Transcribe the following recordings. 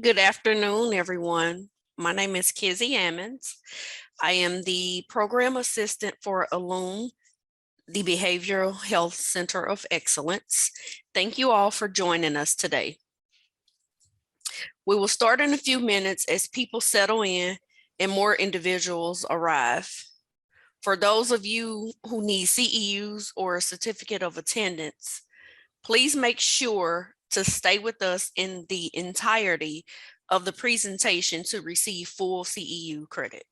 Good afternoon, everyone. My name is Kizzy Ammons. I am the program assistant for Illume, the Behavioral Health Center of Excellence. Thank you all for joining us today. We will start in a few minutes as people settle in and more individuals arrive. For those of you who need CEUs or a certificate of attendance, please make sure to stay with us in the entirety of the presentation to receive full CEU credit.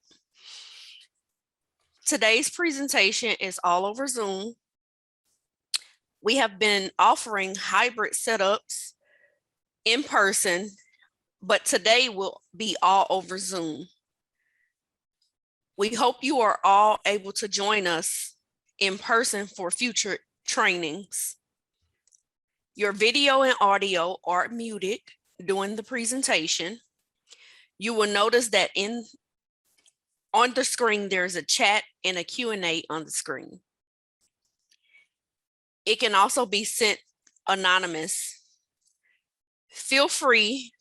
Today's presentation is all over Zoom. We have been offering hybrid setups in person, but today will be all over Zoom. We hope you are all able to join us in person for future trainings. Your video and audio are muted during the presentation. You will notice that on the screen, there's a chat and a Q&A on the screen. It can also be sent anonymous. Feel free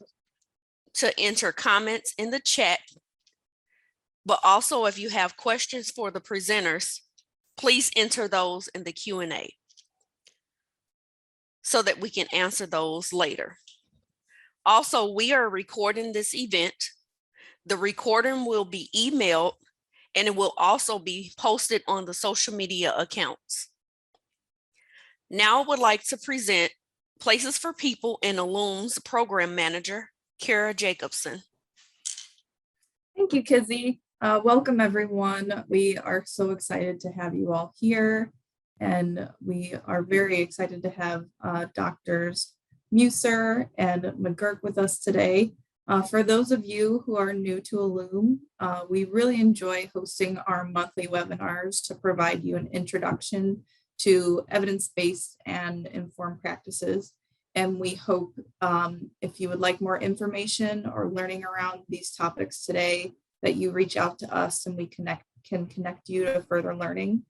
to enter comments in the chat, but also if you have questions for the presenters, please enter those in the Q&A so that we can answer those later. Also, we are recording this event. The recording will be emailed and it will also be posted on the social media accounts. Now I would like to present Places for People in Illume's program manager, Kara Jacobson. Thank you, Kizzy. Welcome, everyone. We are so excited to have you all here. And we are very excited to have Drs. Musser and McGurk with us today. For those of you who are new to Illume, we really enjoy hosting our monthly webinars to provide you an introduction to evidence-based and informed practices. And we hope if you would like more information or learning around these topics today, that you reach out to us and we can connect you to further learning.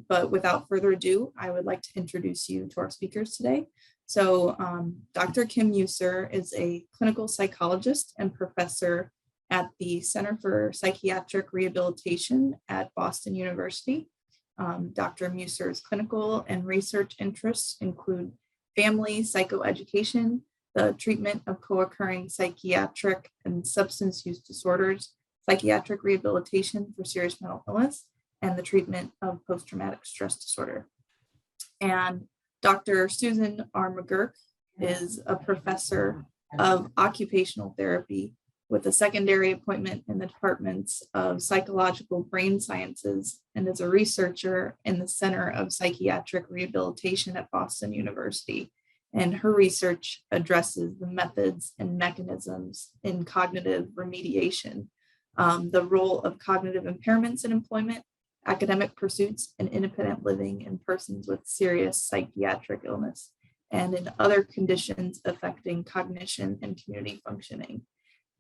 But without further ado, I would like to introduce you to our speakers today. So Dr. Kim Musser is a clinical psychologist and professor at the Center for Psychiatric Rehabilitation at Boston University. Dr. Musser's clinical and research interests include family psychoeducation, the treatment of co-occurring psychiatric and substance use disorders, psychiatric rehabilitation for serious mental illness, and the treatment of post-traumatic stress disorder. And Dr. Susan R. McGurk is a professor of occupational therapy with a secondary appointment in the departments of psychological brain sciences and is a researcher in the Center of Psychiatric Rehabilitation at Boston University. And her research addresses the methods and mechanisms in cognitive remediation, the role of cognitive impairments in employment, academic pursuits, and independent living in persons with serious psychiatric illness, and in other conditions affecting cognition and community functioning.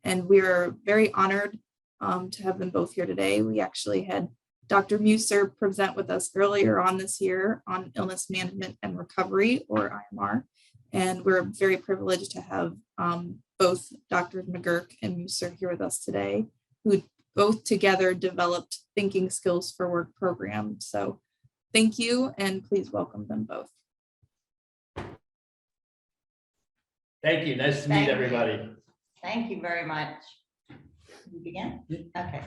And we're very honored to have them both here today. We actually had Dr. Musser present with us earlier on this year on illness management and recovery, or IMR. And we're very privileged to have both Drs. McGurk and Musser here with us today, who both together developed Thinking Skills for Work program. So thank you, and please welcome them both. Thank you. Nice to meet everybody. Thank you very much. You begin? Okay.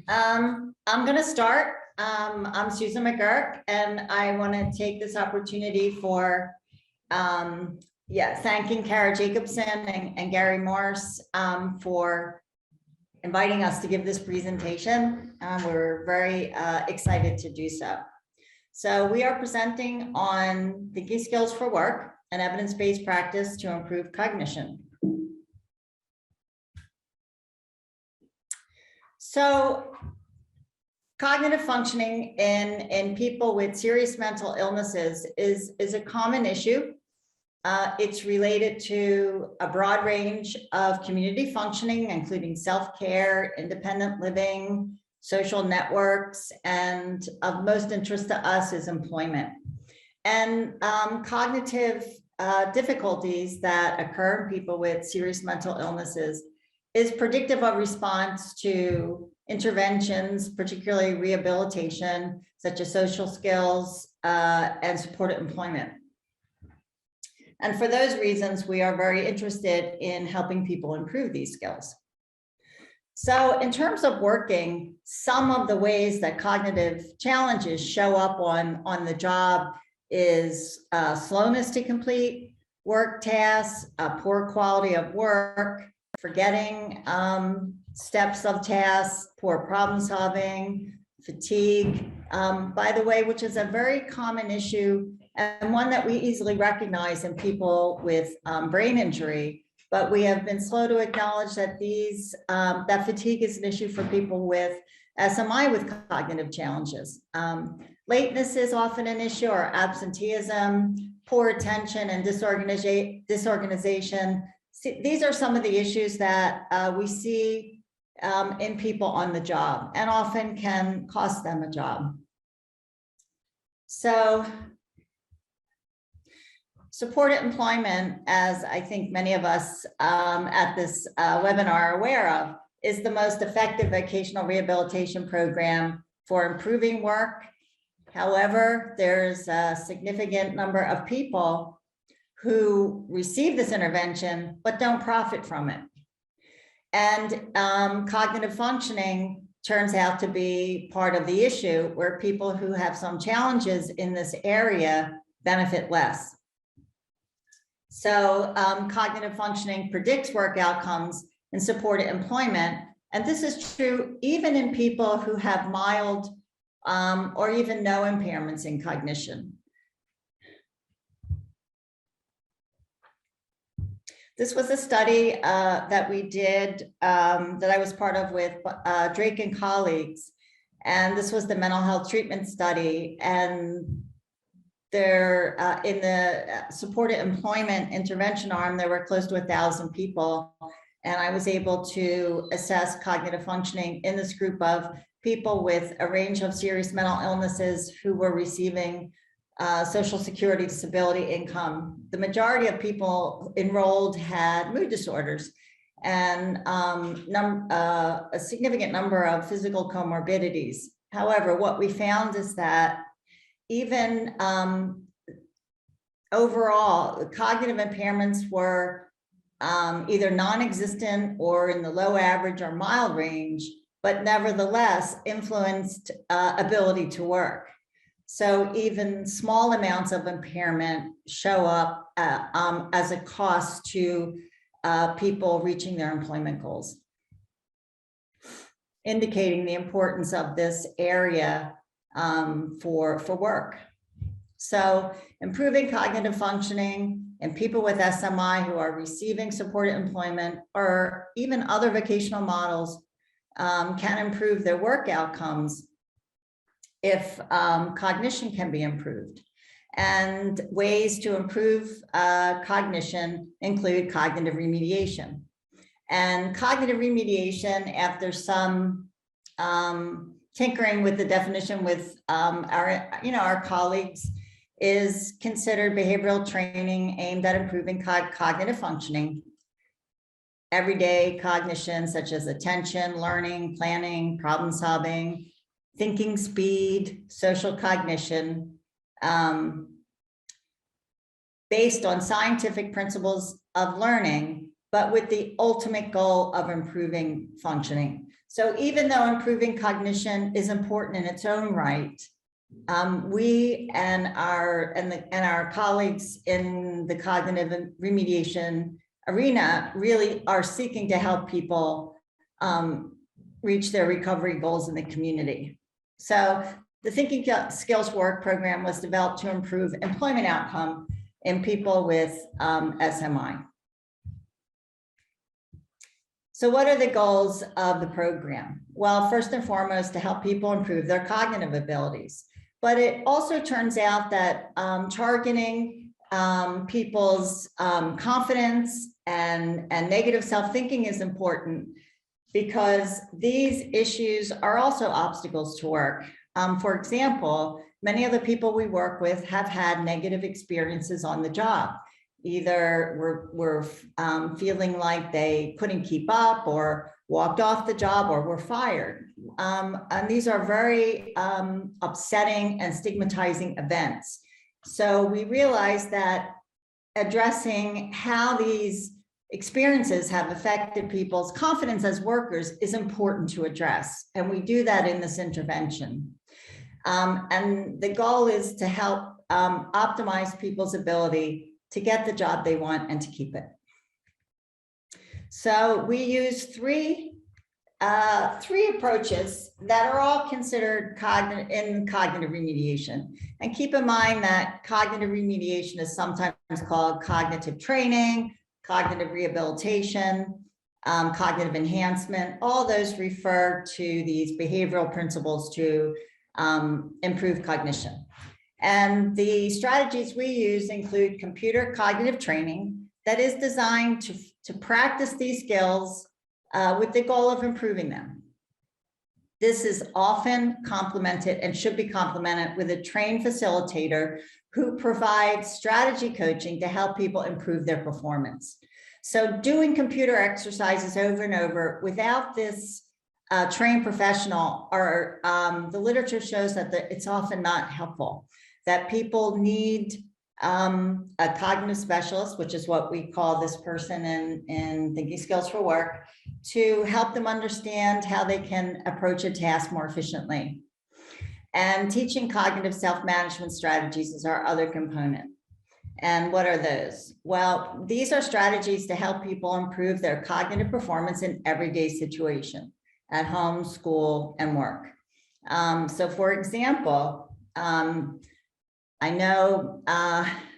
I'm going to start. I'm Susan McGurk, and I want to take this opportunity for thanking Kara Jacobson and Gary Morse for inviting us to give this presentation. We're very excited to do so. So we are presenting on Thinking Skills for Work, an evidence-based practice to improve cognition. So cognitive functioning in people with serious mental illnesses is a common issue. It's related to a broad range of community functioning, including self-care, independent living, social networks, and of most interest to us is employment. And cognitive difficulties that occur in people with serious mental illnesses is predictive of response to interventions, particularly rehabilitation, such as social skills and supported employment. And for those reasons, we are very interested in helping people improve these skills. So in terms of working, some of the ways that cognitive challenges show up on the job is slowness to complete work tasks, poor quality of work, forgetting steps of tasks, poor problem solving, fatigue, by the way, which is a very common issue and one that we easily recognize in people with brain injury. But we have been slow to acknowledge that that fatigue is an issue for people with SMI with cognitive challenges. Lateness is often an issue, or absenteeism, poor attention and disorganization. These are some of the issues that we see in people on the job and often can cost them a job. So supported employment, as I think many of us at this webinar are aware of, is the most effective vocational rehabilitation program for improving work. However, there's a significant number of people who receive this intervention but don't profit from it. And cognitive functioning turns out to be part of the issue, where people who have some challenges in this area benefit less. So cognitive functioning predicts work outcomes in supported employment. And this is true even in people who have mild or even no impairments in cognition. This was a study that we did that I was part of with Drake and colleagues. And this was the mental health treatment study. And there, in the supported employment intervention arm, there were close to 1,000 people. And I was able to assess cognitive functioning in this group of people with a range of serious mental illnesses who were receiving Social Security disability income. The majority of people enrolled had mood disorders and a significant number of physical comorbidities. However, what we found is that even overall, the cognitive impairments were either non-existent or in the low, average, or mild range, but nevertheless influenced ability to work. So even small amounts of impairment show up as a cost to people reaching their employment goals, indicating the importance of this area for work. So improving cognitive functioning in people with SMI who are receiving supported employment or even other vocational models can improve their work outcomes if cognition can be improved. And ways to improve cognition include cognitive remediation. And cognitive remediation, after some tinkering with the definition with our colleagues, is considered behavioral training aimed at improving cognitive functioning. Everyday cognition, such as attention, learning, planning, problem solving, thinking speed, social cognition, based on scientific principles of learning, but with the ultimate goal of improving functioning. So even though improving cognition is important in its own right, we and our colleagues in the cognitive remediation arena really are seeking to help people reach their recovery goals in the community. So the Thinking Skills Work program was developed to improve employment outcome in people with SMI. So what are the goals of the program? Well, first and foremost, to help people improve their cognitive abilities. But it also turns out that targeting people's confidence and negative self-thinking is important, because these issues are also obstacles to work. For example, many of the people we work with have had negative experiences on the job. either were feeling like they couldn't keep up or walked off the job or were fired. And these are very upsetting and stigmatizing events. So we realized that addressing how these experiences have affected people's confidence as workers is important to address. And we do that in this intervention. And the goal is to help optimize people's ability to get the job they want and to keep it. So we use three approaches that are all considered in cognitive remediation. And keep in mind that cognitive remediation is sometimes called cognitive training, cognitive rehabilitation, cognitive enhancement. All those refer to these behavioral principles to improve cognition. And the strategies we use include computer cognitive training that is designed to practice these skills with the goal of improving them. This is often complemented and should be complemented with a trained facilitator who provides strategy coaching to help people improve their performance. So doing computer exercises over and over without this trained professional, or the literature shows that it's often not helpful, that people need a cognitive specialist, which is what we call this person in Thinking Skills for Work, to help them understand how they can approach a task more efficiently. And teaching cognitive self-management strategies is our other component. And what are those? Well, these are strategies to help people improve their cognitive performance in everyday situation, at home, school, and work. So for example, I know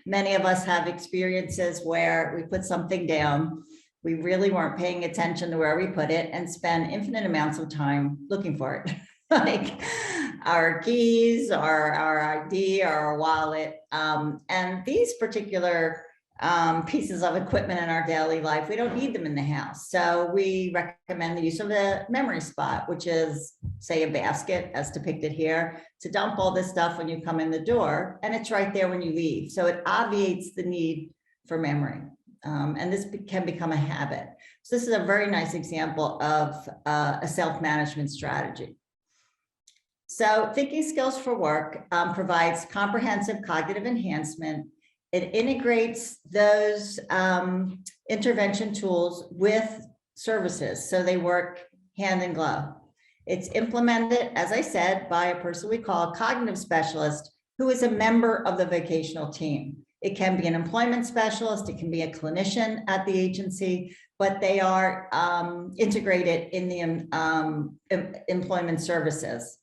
many of us have experiences where we put something down, we really weren't paying attention to where we put it, and spend infinite amounts of time looking for it, like our keys, or our ID, or our wallet. And these particular pieces of equipment in our daily life, we don't need them in the house. So we recommend the use of a memory spot, which is, say, a basket as depicted here, to dump all this stuff when you come in the door, and it's right there when you leave. So it obviates the need for memory. And this can become a habit. So this is a very nice example of a self-management strategy. So Thinking Skills for Work provides comprehensive cognitive enhancement. It integrates those intervention tools with services, so they work hand in glove. It's implemented, as I said, by a person we call a cognitive specialist, who is a member of the vocational team. It can be an employment specialist, it can be a clinician at the agency, but they are integrated in the employment services.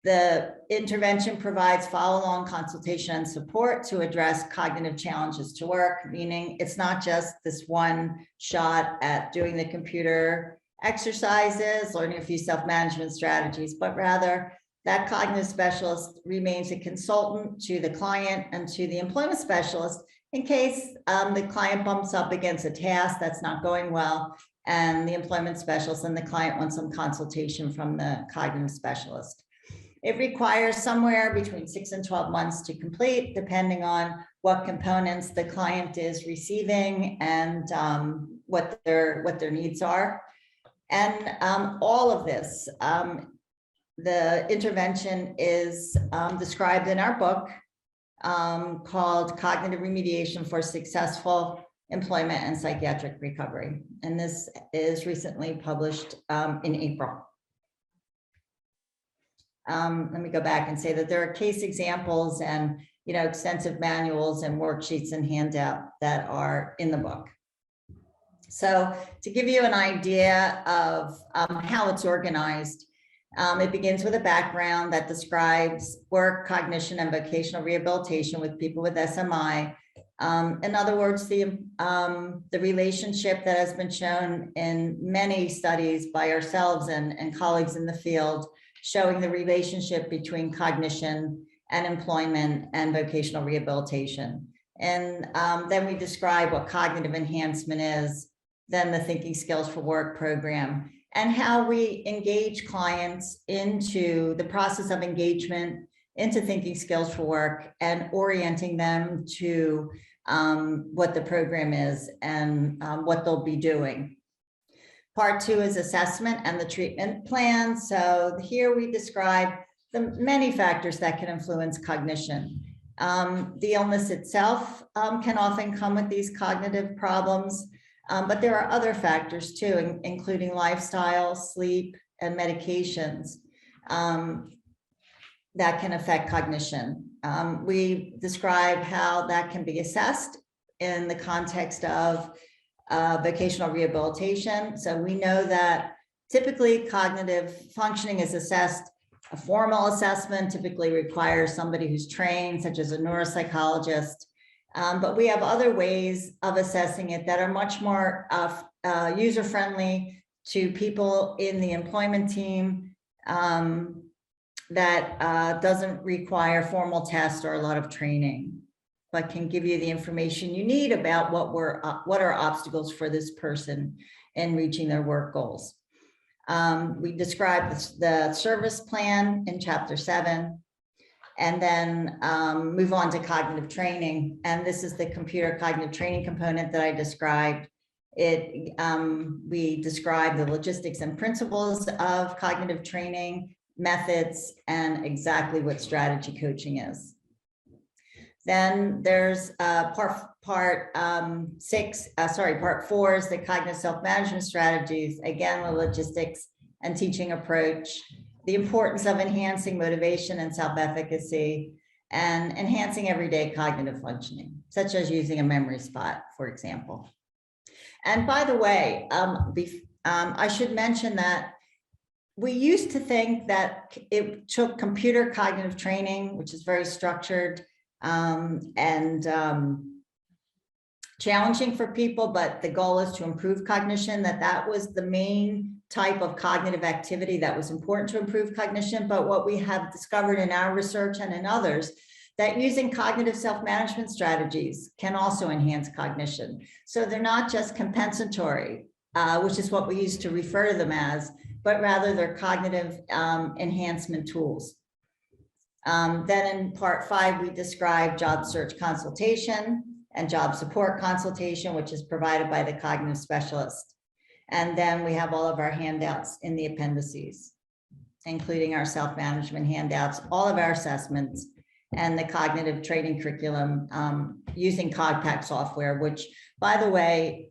The intervention provides follow-along consultation and support to address cognitive challenges to work, meaning it's not just this one shot at doing the computer exercises, learning a few self-management strategies, but rather that cognitive specialist remains a consultant to the client and to the employment specialist in case the client bumps up against a task that's not going well, and the employment specialist and the client want some consultation from the cognitive specialist. It requires somewhere between 6 and 12 months to complete, depending on what components the client is receiving and what their needs are. And all of this, the intervention is described in our book called Cognitive Remediation for Successful Employment and Psychiatric Recovery. And this is recently published in April. Let me go back and say that there are case examples and extensive manuals and worksheets and handout that are in the book. So to give you an idea of how it's organized, it begins with a background that describes work, cognition, and vocational rehabilitation with people with SMI. In other words, the relationship that has been shown in many studies by ourselves and colleagues in the field, showing the relationship between cognition and employment and vocational rehabilitation. And then we describe what cognitive enhancement is, then the Thinking Skills for Work program, and how we engage clients into the process of engagement into Thinking Skills for Work and orienting them to what the program is and what they'll be doing. Part 2 is assessment and the treatment plan. So here we describe the many factors that can influence cognition. The illness itself can often come with these cognitive problems, but there are other factors too, including lifestyle, sleep, and medications that can affect cognition. We describe how that can be assessed in the context of vocational rehabilitation. So we know that typically cognitive functioning is assessed. A formal assessment typically requires somebody who's trained, such as a neuropsychologist. But we have other ways of assessing it that are much more user-friendly to people in the employment team, that doesn't require formal tests or a lot of training, but can give you the information you need about what are obstacles for this person in reaching their work goals. We describe the service plan in chapter 7, and then move on to cognitive training. And this is the computer cognitive training component that I described. We describe the logistics and principles of cognitive training, methods, and exactly what strategy coaching is. Then there's part 4 is the cognitive self-management strategies. Again, the logistics and teaching approach, the importance of enhancing motivation and self-efficacy, and enhancing everyday cognitive functioning, such as using a memory spot, for example. And by the way, I should mention that we used to think that it took computer cognitive training, which is very structured, and challenging for people, but the goal is to improve cognition, that was the main type of cognitive activity that was important to improve cognition. But what we have discovered in our research and in others, that using cognitive self-management strategies can also enhance cognition. So they're not just compensatory, which is what we used to refer to them as, but rather they're cognitive enhancement tools. Then in part 5, we describe job search consultation and job support consultation, which is provided by the cognitive specialist. And then we have all of our handouts in the appendices, including our self-management handouts, all of our assessments, and the cognitive training curriculum using CogPack software, which, by the way,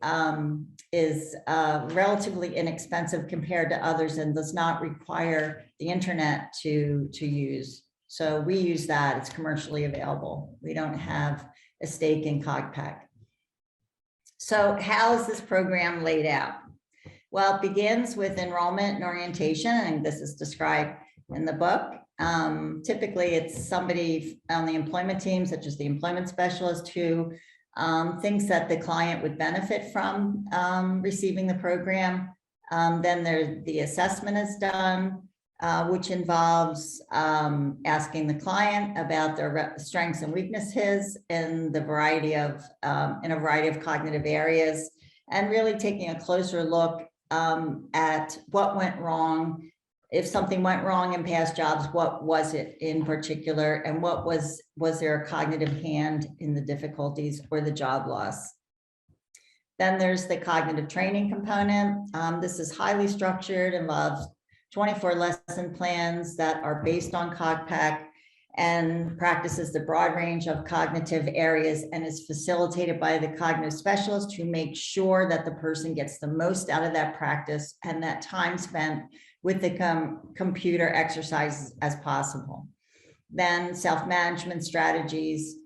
is relatively inexpensive compared to others and does not require the internet to use. So we use that, it's commercially available. We don't have a stake in CogPack. So how is this program laid out? Well, it begins with enrollment and orientation, and this is described in the book. Typically, it's somebody on the employment team, such as the employment specialist, who thinks that the client would benefit from receiving the program. Then the assessment is done, which involves asking the client about their strengths and weaknesses in a variety of cognitive areas, and really taking a closer look at what went wrong. If something went wrong in past jobs, what was it in particular, and was there a cognitive hand in the difficulties or the job loss? Then there's the cognitive training component. This is highly structured, involves 24 lesson plans that are based on CogPack and practices the broad range of cognitive areas, and is facilitated by the cognitive specialist who makes sure that the person gets the most out of that practice and that time spent with the computer exercises as possible. Then self-management strategies,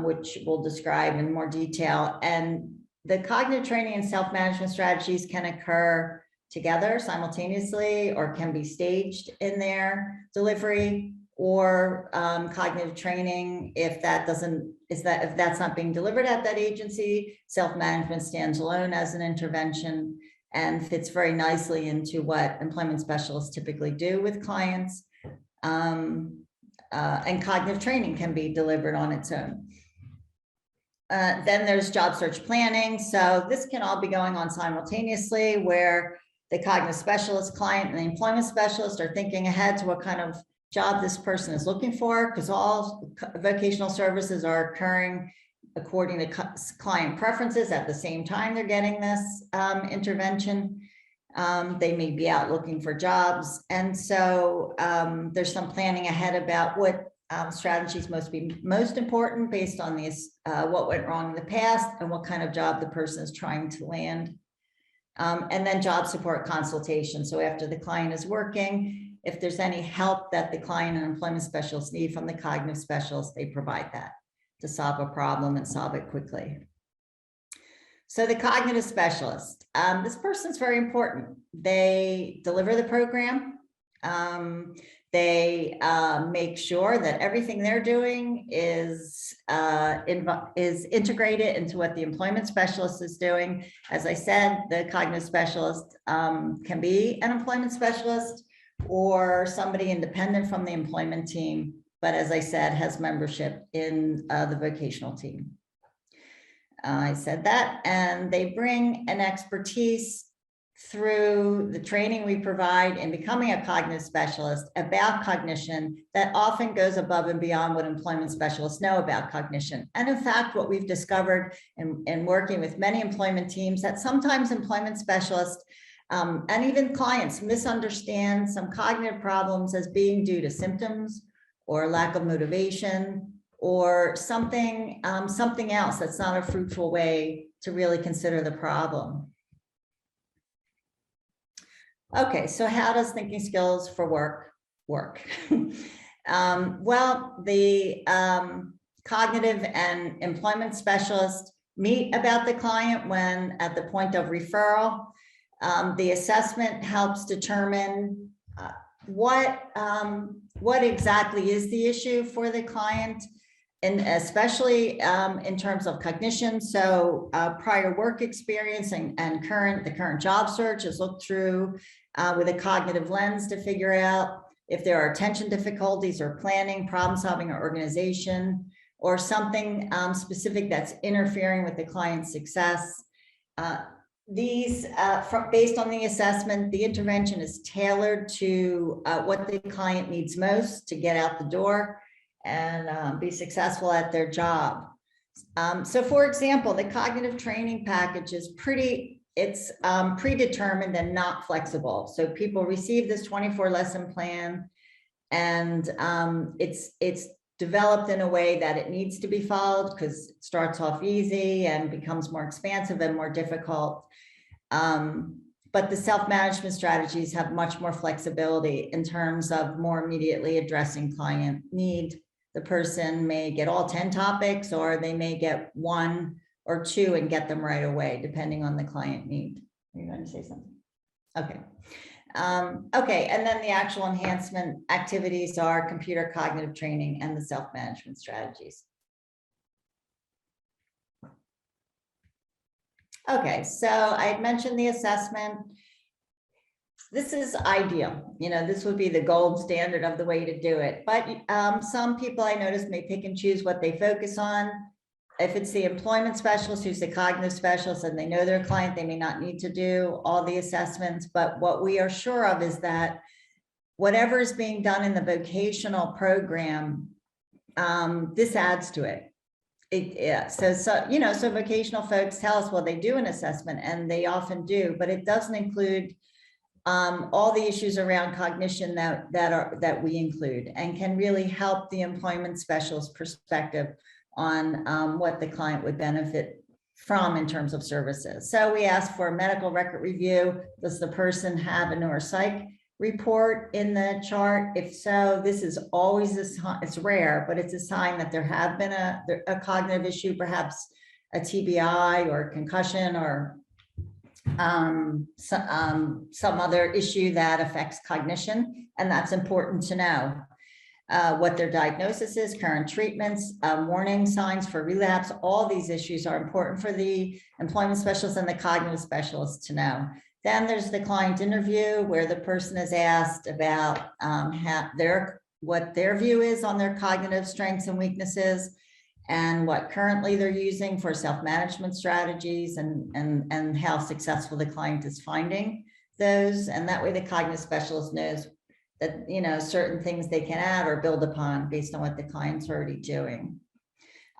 which we'll describe in more detail. And the cognitive training and self-management strategies can occur together simultaneously, or can be staged in their delivery, or cognitive training, if that's not being delivered at that agency, self-management stands alone as an intervention and fits very nicely into what employment specialists typically do with clients. And cognitive training can be delivered on its own. Then there's job search planning. So this can all be going on simultaneously, where the cognitive specialist, client, and the employment specialist are thinking ahead to what kind of job this person is looking for, because all vocational services are occurring according to client preferences at the same time they're getting this intervention. They may be out looking for jobs. And so there's some planning ahead about what strategies most important based on these, what went wrong in the past and what kind of job the person is trying to land. And then job support consultation. So after the client is working, if there's any help that the client and employment specialists need from the cognitive specialist, they provide that to solve a problem and solve it quickly. So the cognitive specialist, this person's very important. They deliver the program. They make sure that everything they're doing is integrated into what the employment specialist is doing. As I said, the cognitive specialist can be an employment specialist or somebody independent from the employment team, but as I said, has membership in the vocational team. I said that, and they bring an expertise through the training we provide in becoming a cognitive specialist about cognition that often goes above and beyond what employment specialists know about cognition. And in fact, what we've discovered in working with many employment teams, that sometimes employment specialists and even clients misunderstand some cognitive problems as being due to symptoms or lack of motivation or something else that's not a fruitful way to really consider the problem. Okay, so how does thinking skills for work work? Well, the cognitive and employment specialists meet about the client when at the point of referral. The assessment helps determine what exactly is the issue for the client, and especially in terms of cognition. So prior work experience and the current job search is looked through with a cognitive lens to figure out if there are attention difficulties or planning, problem solving, or organization, or something specific that's interfering with the client's success. Based on the assessment, the intervention is tailored to what the client needs most to get out the door and be successful at their job. So for example, the cognitive training package is predetermined and not flexible. So people receive this 24 lesson plan, and it's developed in a way that it needs to be followed because it starts off easy and becomes more expansive and more difficult. But the self-management strategies have much more flexibility in terms of more immediately addressing client need. The person may get all 10 topics, or they may get 1 or 2 and get them right away, depending on the client need. Are you going to say something? Okay. Okay, and then the actual enhancement activities are computer cognitive training and the self-management strategies. Okay, so I had mentioned the assessment. This is ideal. You know, this would be the gold standard of the way to do it. But some people I notice may pick and choose what they focus on. If it's the employment specialist who's the cognitive specialist and they know their client, they may not need to do all the assessments. But what we are sure of is that whatever is being done in the vocational program, this adds to it. So vocational folks tell us, well, they do an assessment, and they often do, but it doesn't include all the issues around cognition that we include, and can really help the employment specialist perspective on what the client would benefit from in terms of services. So we ask for a medical record review. Does the person have a neuropsych report in the chart? If so, this is always it's rare, but it's a sign that there have been a cognitive issue, perhaps a TBI or a concussion or some other issue that affects cognition, and that's important to know. What their diagnosis is, current treatments, warning signs for relapse, all these issues are important for the employment specialist and the cognitive specialist to know. Then there's the client interview, where the person is asked about what their view is on their cognitive strengths and weaknesses, and what currently they're using for self-management strategies, and how successful the client is finding those. And that way the cognitive specialist knows that, you know, certain things they can add or build upon based on what the client's already doing.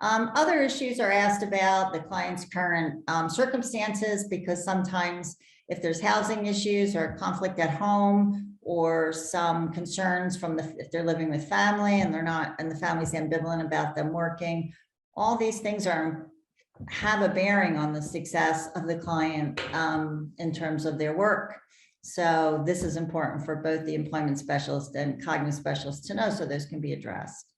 Other issues are asked about the client's current circumstances, because sometimes if there's housing issues or conflict at home, or some concerns from if they're living with family and the family's ambivalent about them working, all these things have a bearing on the success of the client in terms of their work. So this is important for both the employment specialist and cognitive specialist to know, so those can be addressed.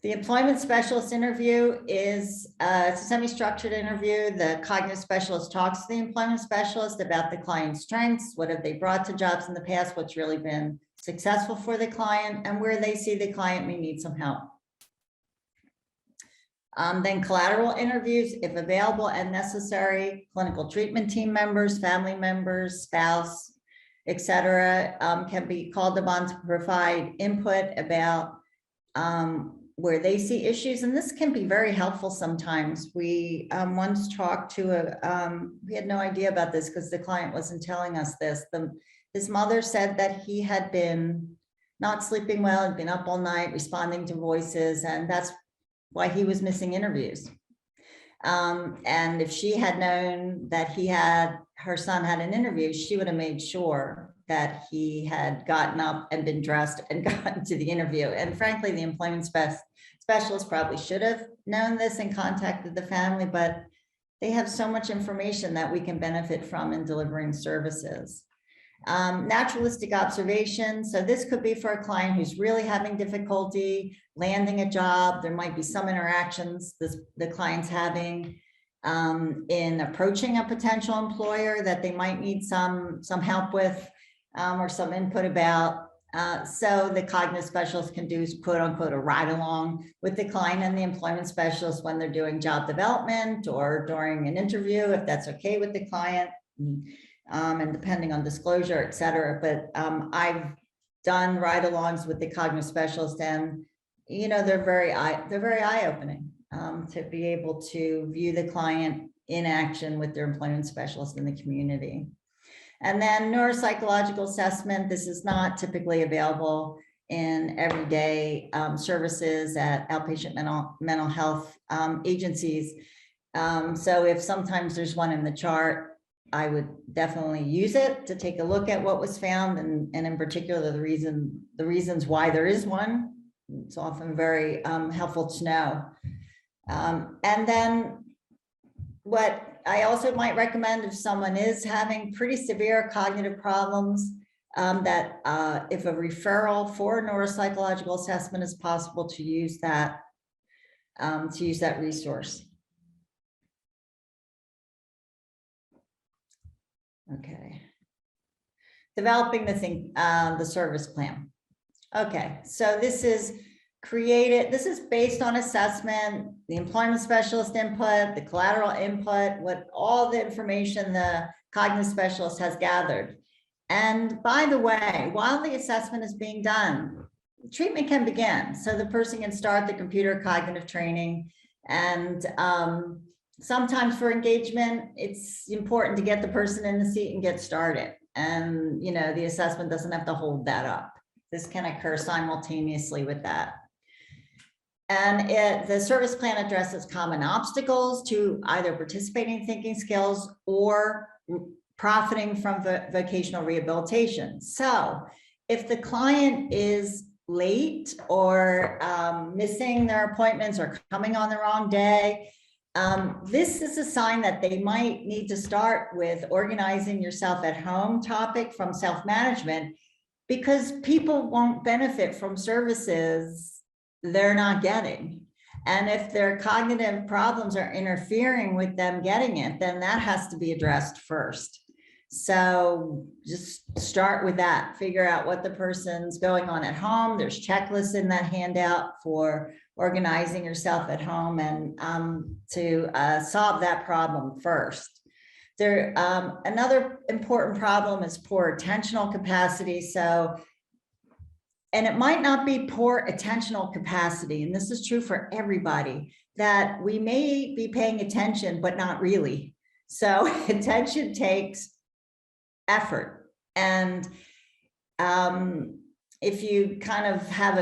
The employment specialist interview is it's a semi-structured interview. The cognitive specialist talks to the employment specialist about the client's strengths, what have they brought to jobs in the past, what's really been successful for the client, and where they see the client may need some help. Then collateral interviews, if available and necessary, clinical treatment team members, family members, spouse, etc., can be called upon to provide input about where they see issues, and this can be very helpful sometimes. We once talked to we had no idea about this because the client wasn't telling us this. His mother said that he had been not sleeping well, had been up all night responding to voices, and that's why he was missing interviews. And if she had known that her son had an interview, she would have made sure that he had gotten up and been dressed and gotten to the interview. And frankly, the employment specialist probably should have known this and contacted the family, but they have so much information that we can benefit from in delivering services. Naturalistic observation. So this could be for a client who's really having difficulty landing a job. There might be some interactions the client's having in approaching a potential employer that they might need some help with or some input about. So the cognitive specialist can do quote unquote a ride along with the client and the employment specialist when they're doing job development or during an interview, if that's okay with the client. And depending on disclosure, et cetera. But I've done ride-alongs with the cognitive specialist, and they're very eye-opening to be able to view the client in action with their employment specialist in the community. And then neuropsychological assessment. This is not typically available in everyday services at outpatient mental health agencies. So if sometimes there's one in the chart, I would definitely use it to take a look at what was found, and in particular the reasons why there is one. It's often very helpful to know. And then what I also might recommend, if someone is having pretty severe cognitive problems, that if a referral for a neuropsychological assessment is possible, to use that resource. Okay. Developing the service plan. Okay, so this is based on assessment, the employment specialist input, the collateral input, all the information the cognitive specialist has gathered. And by the way, while the assessment is being done, treatment can begin. So the person can start the computer cognitive training, and sometimes for engagement, it's important to get the person in the seat and get started. And, the assessment doesn't have to hold that up. This can occur simultaneously with that. And the service plan addresses common obstacles to either participating thinking skills or profiting from vocational rehabilitation. So if the client is late or missing their appointments or coming on the wrong day, this is a sign that they might need to start with organizing yourself at home topic from self-management, because people won't benefit from services they're not getting. And if their cognitive problems are interfering with them getting it, then that has to be addressed first. So just start with that, figure out what the person's going on at home. There's checklists in that handout for organizing yourself at home, and to solve that problem first. Another important problem is poor attentional capacity. And it might not be poor attentional capacity, and this is true for everybody, that we may be paying attention, but not really. So attention takes effort. And if you kind of have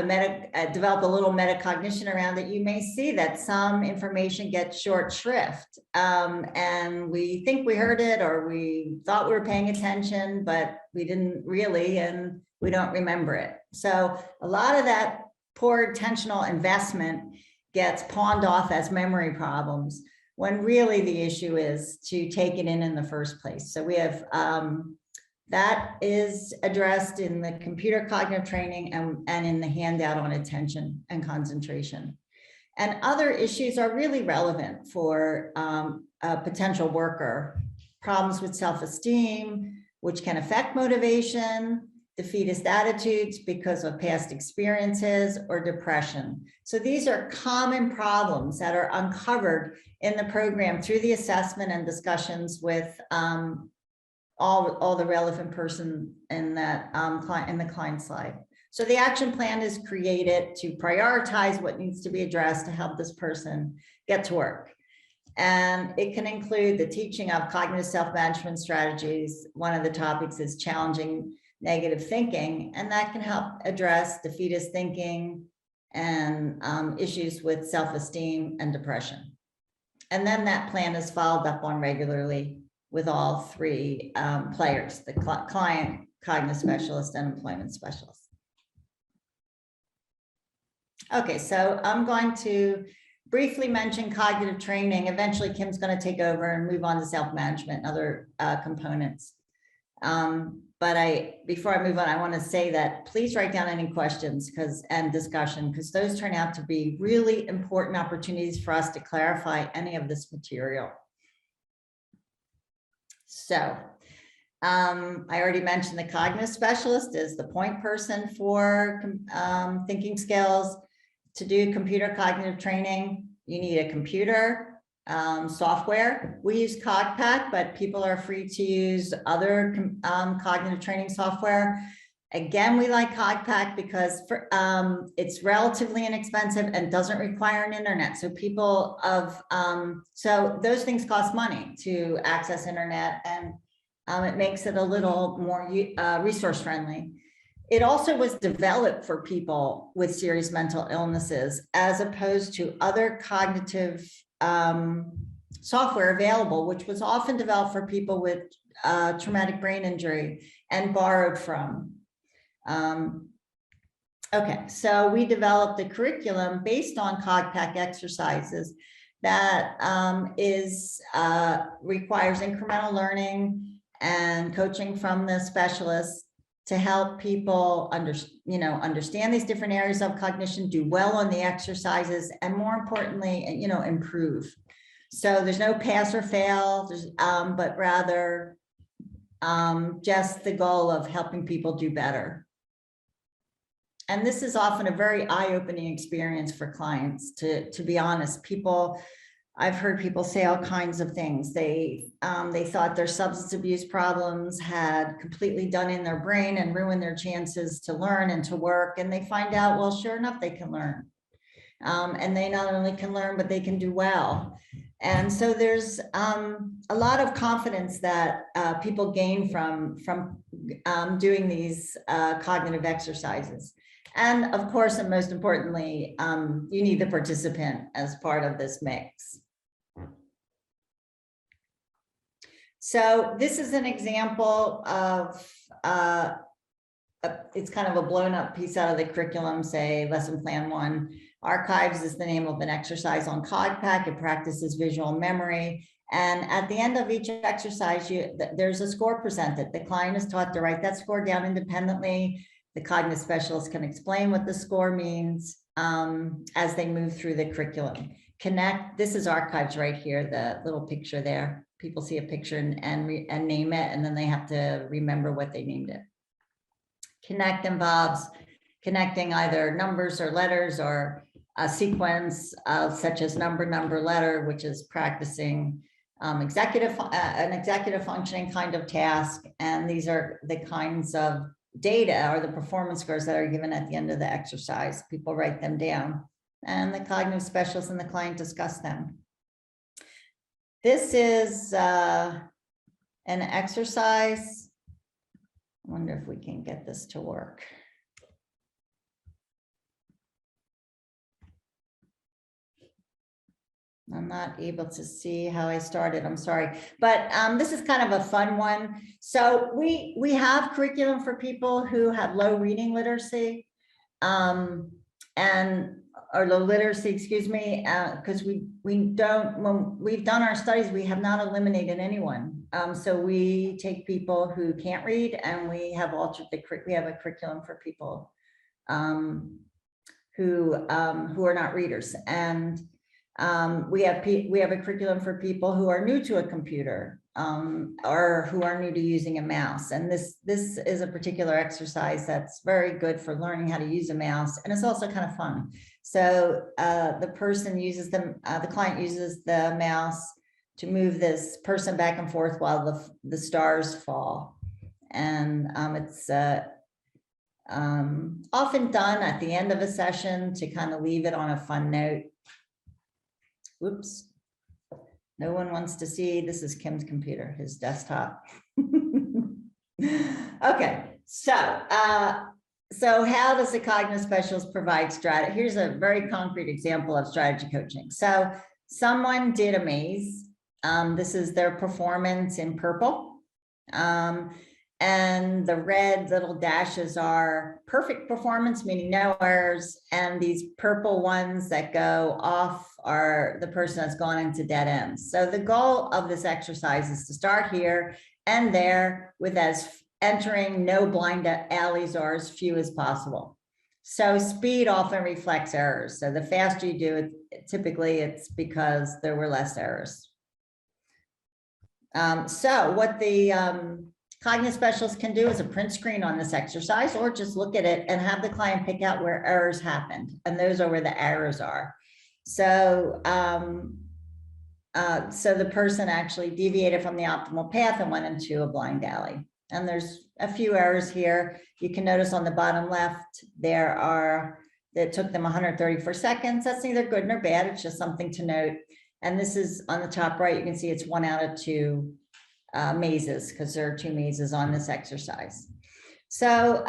develop a little metacognition around it, you may see that some information gets short shrift. And we think we heard it, or we thought we were paying attention, but we didn't really, and we don't remember it. So a lot of that poor attentional investment gets pawned off as memory problems, when really the issue is to take it in the first place. So we have, that is addressed in the computer cognitive training and in the handout on attention and concentration. And other issues are really relevant for a potential worker. Problems with self-esteem, which can affect motivation, defeatist attitudes because of past experiences, or depression. So these are common problems that are uncovered in the program through the assessment and discussions with all the relevant person in that client, in the client slide. So the action plan is created to prioritize what needs to be addressed to help this person get to work. And it can include the teaching of cognitive self-management strategies. One of the topics is challenging negative thinking, and that can help address defeatist thinking and issues with self-esteem and depression. And then that plan is followed up on regularly with all three players, the client, cognitive specialist, and employment specialist. Okay, so I'm going to briefly mention cognitive training. Eventually, Kim's going to take over and move on to self-management and other components. But before I move on, I want to say that please write down any questions and discussion, because those turn out to be really important opportunities for us to clarify any of this material. So I already mentioned the cognitive specialist is the point person for thinking skills. To do computer cognitive training, you need a computer software. We use CogPack, but people are free to use other cognitive training software. Again, we like CogPack because it's relatively inexpensive and doesn't require an internet. So people so those things cost money to access internet, and it makes it a little more resource friendly. It also was developed for people with serious mental illnesses, as opposed to other cognitive software available, which was often developed for people with traumatic brain injury and borrowed from. Okay, so we developed a curriculum based on CogPack exercises that requires incremental learning and coaching from the specialists to help people understand these different areas of cognition, do well on the exercises, and more importantly, improve. So there's no pass or fail, but rather just the goal of helping people do better. And this is often a very eye-opening experience for clients, to be honest. I've heard people say all kinds of things. They thought their substance abuse problems had completely done in their brain and ruined their chances to learn and to work. And they find out, well, sure enough, they can learn. And they not only can learn, but they can do well. And so there's a lot of confidence that people gain from doing these cognitive exercises. And of course, and most importantly, you need the participant as part of this mix. So this is an example of, it's kind of a blown up piece out of the curriculum, say lesson plan 1. Archives is the name of an exercise on CogPack. It practices visual memory. And at the end of each exercise, there's a score presented. The client is taught to write that score down independently. The cognitive specialist can explain what the score means as they move through the curriculum. This is archives right here, the little picture there. People see a picture and name it, and then they have to remember what they named it. Connect involves connecting either numbers or letters or a sequence such as number, letter, which is practicing an executive functioning kind of task. And these are the kinds of data or the performance scores that are given at the end of the exercise. People write them down, and the cognitive specialist and the client discuss them. This is an exercise. I wonder if we can get this to work. I'm not able to see how I started, I'm sorry, but this is kind of a fun one. So we have curriculum for people who have low reading literacy, and or low literacy, excuse me, because we don't, when we've done our studies, we have not eliminated anyone. So we take people who can't read, and we have altered we have a curriculum for people who are not readers, and we have a curriculum for people who are new to a computer, or who are new to using a mouse. And this is a particular exercise that's very good for learning how to use a mouse, and it's also kind of fun. So the person uses the client uses the mouse to move this person back and forth while the stars fall, and it's often done at the end of a session to kind of leave it on a fun note. Whoops. No one wants to see. This is Kim's computer, his desktop. Okay, so how does the cognitive specialist provide strategy? Here's a very concrete example of strategy coaching. So someone did a maze. This is their performance in purple. And the red little dashes are perfect performance, meaning no errors. And these purple ones that go off are the person that's gone into dead ends. So the goal of this exercise is to start here and there with as entering no blind alleys or as few as possible. So speed often reflects errors. So the faster you do it, typically it's because there were less errors. So what the cognitive specialist can do is a print screen on this exercise, or just look at it and have the client pick out where errors happened. And those are where the errors are. So, so the person actually deviated from the optimal path and went into a blind alley. And there's a few errors here. You can notice on the bottom left, that took them 134 seconds. That's neither good nor bad. It's just something to note. And this is on the top right. You can see it's 1 out of 2 mazes, because there are 2 mazes on this exercise. So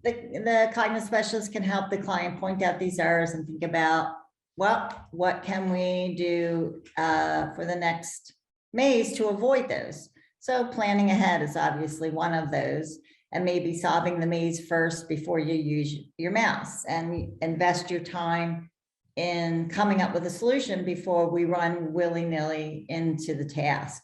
the cognitive specialist can help the client point out these errors and think about, well, what can we do for the next maze to avoid those? So planning ahead is obviously one of those, and maybe solving the maze first before you use your mouse, and invest your time in coming up with a solution before we run willy-nilly into the task.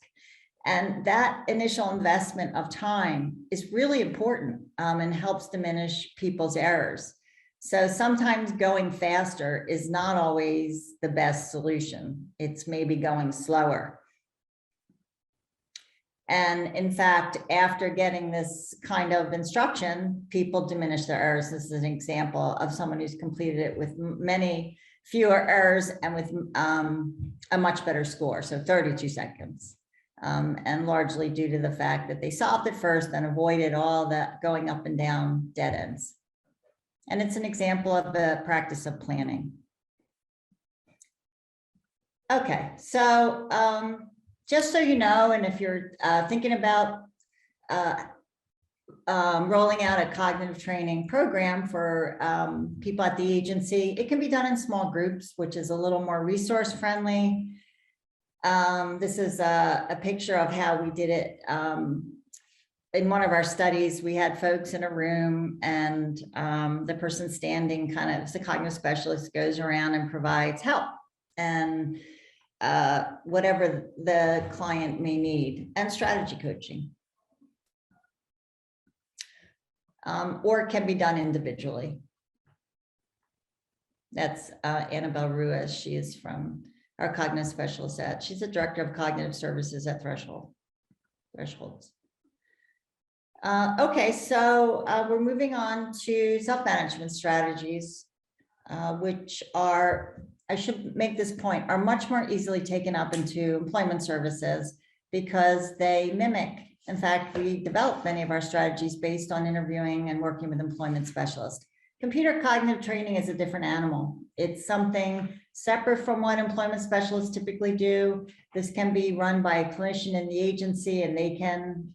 And that initial investment of time is really important and helps diminish people's errors. So sometimes going faster is not always the best solution. It's maybe going slower. And in fact, after getting this kind of instruction, people diminish their errors. This is an example of someone who's completed it with many fewer errors and with a much better score, so 32 seconds. And largely due to the fact that they solved it first and avoided all that going up and down dead ends. And it's an example of the practice of planning. Okay, so just so you know, and if you're thinking about rolling out a cognitive training program for people at the agency, it can be done in small groups, which is a little more resource friendly. This is a picture of how we did it. In one of our studies, we had folks in a room, and the person standing kind of, the cognitive specialist goes around and provides help and whatever the client may need, and strategy coaching. Or it can be done individually. That's Annabelle Ruiz. She is from our cognitive specialist she's the director of cognitive services at Thresholds. Okay, so we're moving on to self-management strategies, which are, I should make this point, are much more easily taken up into employment services because they mimic. In fact, we developed many of our strategies based on interviewing and working with employment specialists. Computer cognitive training is a different animal. It's something separate from what employment specialists typically do. This can be run by a clinician in the agency, and they can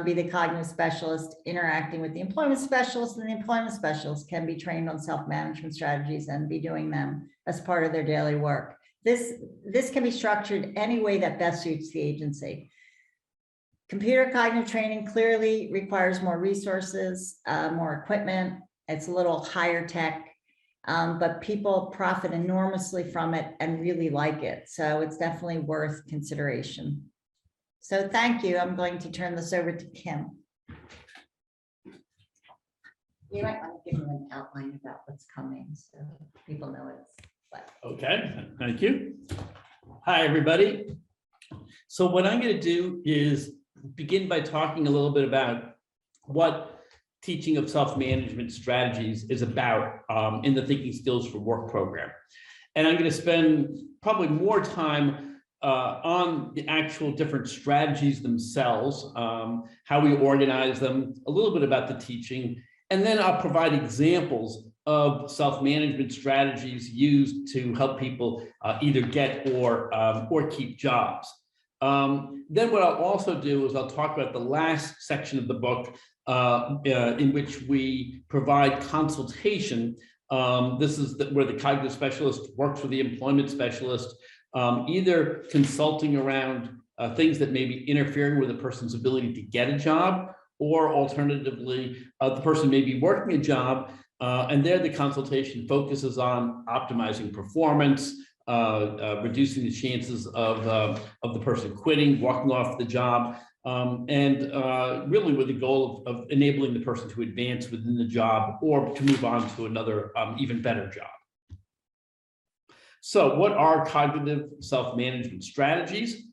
be the cognitive specialist interacting with the employment specialist, and the employment specialist can be trained on self-management strategies and be doing them as part of their daily work. This can be structured any way that best suits the agency. Computer cognitive training clearly requires more resources, more equipment. It's a little higher tech, but people profit enormously from it and really like it. So it's definitely worth consideration. So thank you. I'm going to turn this over to Kim. You might want to give them an outline about what's coming so people know it's what. Okay, thank you. Hi, everybody. So what I'm going to do is begin by talking a little bit about what teaching of self-management strategies is about in the Thinking Skills for Work program. And I'm going to spend probably more time on the actual different strategies themselves, how we organize them, a little bit about the teaching, and then I'll provide examples of self-management strategies used to help people either get or keep jobs. Then what I'll also do is I'll talk about the last section of the book in which we provide consultation. This is where the cognitive specialist works with the employment specialist, either consulting around things that may be interfering with a person's ability to get a job, or alternatively, the person may be working a job, and there the consultation focuses on optimizing performance, reducing the chances of the person quitting, walking off the job, and really with the goal of enabling the person to advance within the job or to move on to another even better job. So what are cognitive self-management strategies?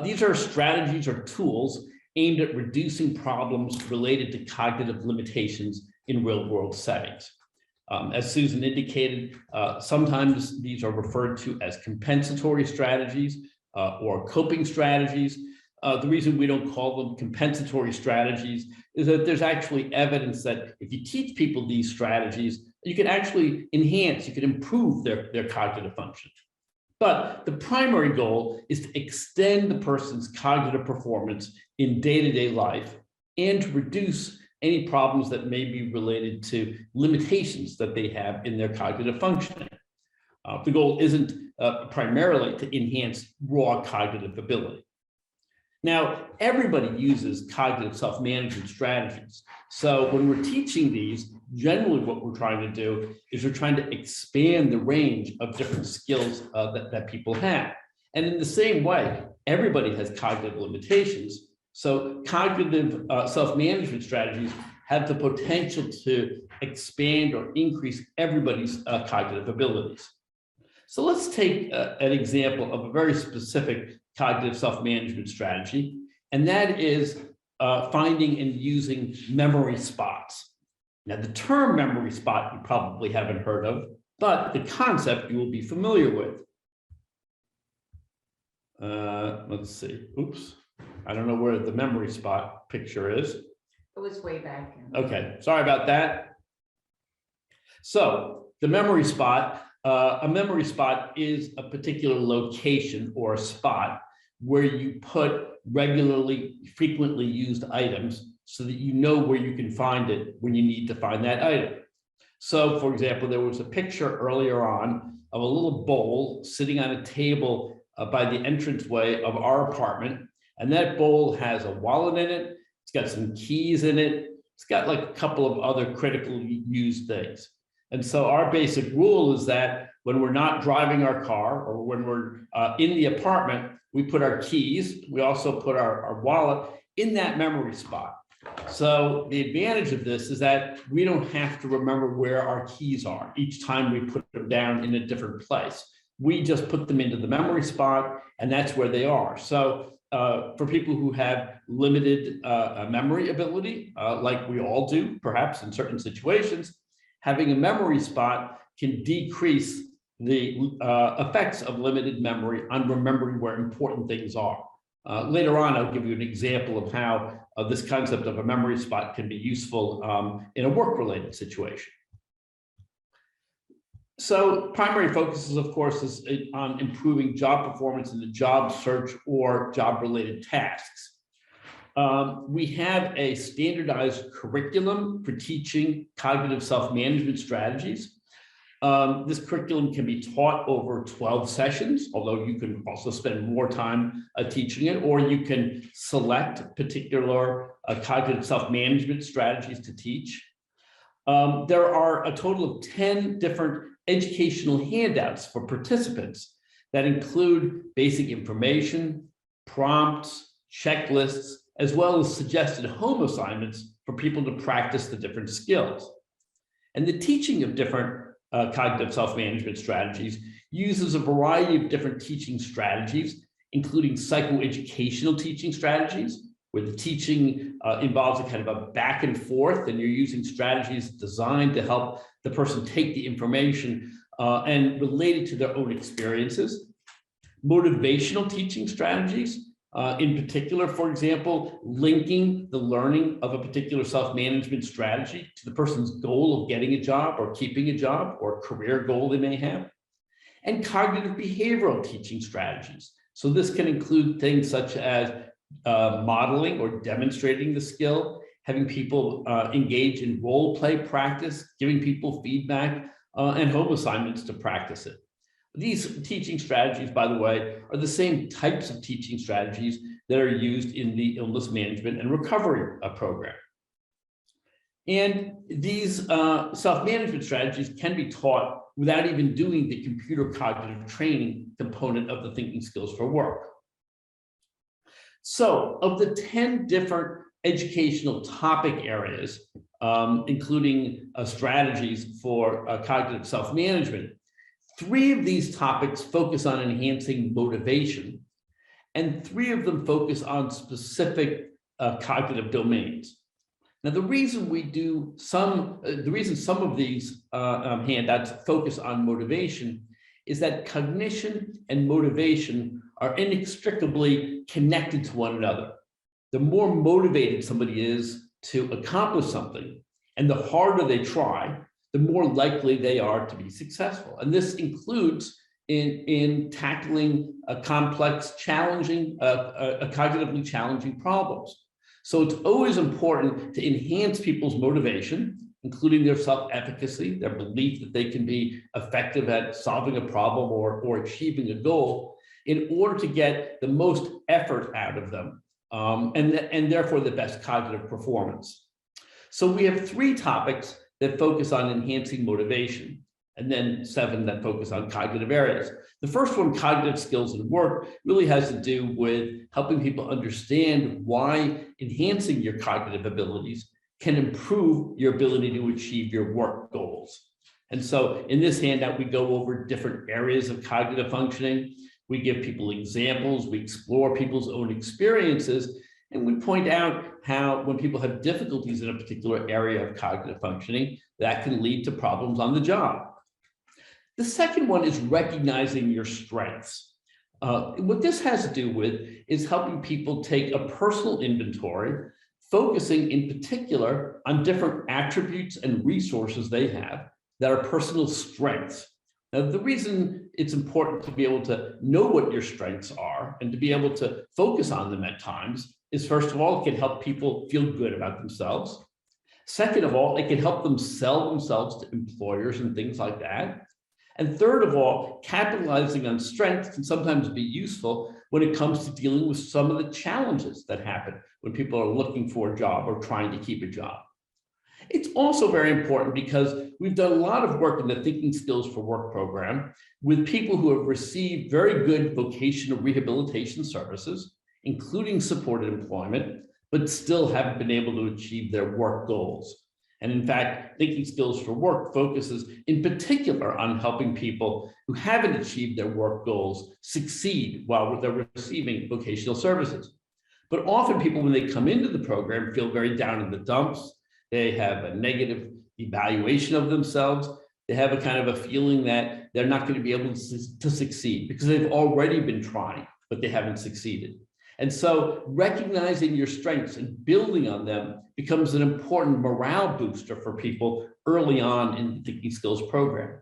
These are strategies or tools aimed at reducing problems related to cognitive limitations in real-world settings. As Susan indicated, sometimes these are referred to as compensatory strategies or coping strategies. The reason we don't call them compensatory strategies is that there's actually evidence that if you teach people these strategies, you can actually enhance, you can improve their cognitive function. But the primary goal is to extend the person's cognitive performance in day-to-day life and to reduce any problems that may be related to limitations that they have in their cognitive functioning. The goal isn't primarily to enhance raw cognitive ability. Now, everybody uses cognitive self-management strategies. So when we're teaching these, generally what we're trying to do is we're trying to expand the range of different skills that people have. And in the same way, everybody has cognitive limitations. So cognitive self-management strategies have the potential to expand or increase everybody's cognitive abilities. So let's take an example of a very specific cognitive self-management strategy, and that is finding and using memory spots. Now, the term memory spot you probably haven't heard of, but the concept you will be familiar with. Let's see. Oops. I don't know where the memory spot picture is. It was way back. Okay, sorry about that. So the memory spot, a memory spot is a particular location or a spot where you put regularly, frequently used items so that you know where you can find it when you need to find that item. So for example, there was a picture earlier on of a little bowl sitting on a table by the entranceway of our apartment. And that bowl has a wallet in it. It's got some keys in it. It's got like a couple of other critically used things. And so our basic rule is that when we're not driving our car or when we're in the apartment, we put our keys. We also put our wallet in that memory spot. So the advantage of this is that we don't have to remember where our keys are each time we put them down in a different place. We just put them into the memory spot and that's where they are. So for people who have limited memory ability, like we all do, perhaps in certain situations, having a memory spot can decrease the effects of limited memory on remembering where important things are. Later on, I'll give you an example of how this concept of a memory spot can be useful in a work-related situation. So primary focus is, of course, is on improving job performance in the job search or job-related tasks. We have a standardized curriculum for teaching cognitive self-management strategies. This curriculum can be taught over 12 sessions, although you can also spend more time teaching it, or you can select particular cognitive self-management strategies to teach. There are a total of 10 different educational handouts for participants that include basic information, prompts, checklists, as well as suggested home assignments for people to practice the different skills. And the teaching of different cognitive self-management strategies uses a variety of different teaching strategies, including psychoeducational teaching strategies, where the teaching involves a kind of a back and forth, and you're using strategies designed to help the person take the information and relate it to their own experiences. Motivational teaching strategies, in particular, for example, linking the learning of a particular self-management strategy to the person's goal of getting a job or keeping a job or career goal they may have. And cognitive behavioral teaching strategies. So this can include things such as modeling or demonstrating the skill, having people engage in role play practice, giving people feedback, and home assignments to practice it. These teaching strategies, by the way, are the same types of teaching strategies that are used in the illness management and recovery program. And these self-management strategies can be taught without even doing the computer cognitive training component of the thinking skills for work. So of the 10 different educational topic areas, including strategies for cognitive self-management, 3 of these topics focus on enhancing motivation, and 3 of them focus on specific cognitive domains. Now, the reason some of these handouts focus on motivation is that cognition and motivation are inextricably connected to one another. The more motivated somebody is to accomplish something, and the harder they try, the more likely they are to be successful. And this includes in tackling complex, challenging, cognitively challenging problems. So it's always important to enhance people's motivation, including their self-efficacy, their belief that they can be effective at solving a problem or achieving a goal, in order to get the most effort out of them, and therefore the best cognitive performance. So we have 3 topics that focus on enhancing motivation, and then 7 that focus on cognitive areas. The first one, cognitive skills and work, really has to do with helping people understand why enhancing your cognitive abilities can improve your ability to achieve your work goals. And so in this handout, we go over different areas of cognitive functioning. We give people examples, we explore people's own experiences, and we point out how when people have difficulties in a particular area of cognitive functioning, that can lead to problems on the job. The second one is recognizing your strengths. What this has to do with is helping people take a personal inventory, focusing in particular on different attributes and resources they have that are personal strengths. Now, the reason it's important to be able to know what your strengths are and to be able to focus on them at times is, first of all, it can help people feel good about themselves. Second of all, it can help them sell themselves to employers and things like that. And third of all, capitalizing on strengths can sometimes be useful when it comes to dealing with some of the challenges that happen when people are looking for a job or trying to keep a job. It's also very important because we've done a lot of work in the Thinking Skills for Work program with people who have received very good vocational rehabilitation services, including supported employment, but still haven't been able to achieve their work goals. And in fact, Thinking Skills for Work focuses in particular on helping people who haven't achieved their work goals succeed while they're receiving vocational services. But often people, when they come into the program, feel very down in the dumps. They have a negative evaluation of themselves. They have a kind of a feeling that they're not going to be able to succeed because they've already been trying, but they haven't succeeded. And so recognizing your strengths and building on them becomes an important morale booster for people early on in the Thinking Skills program.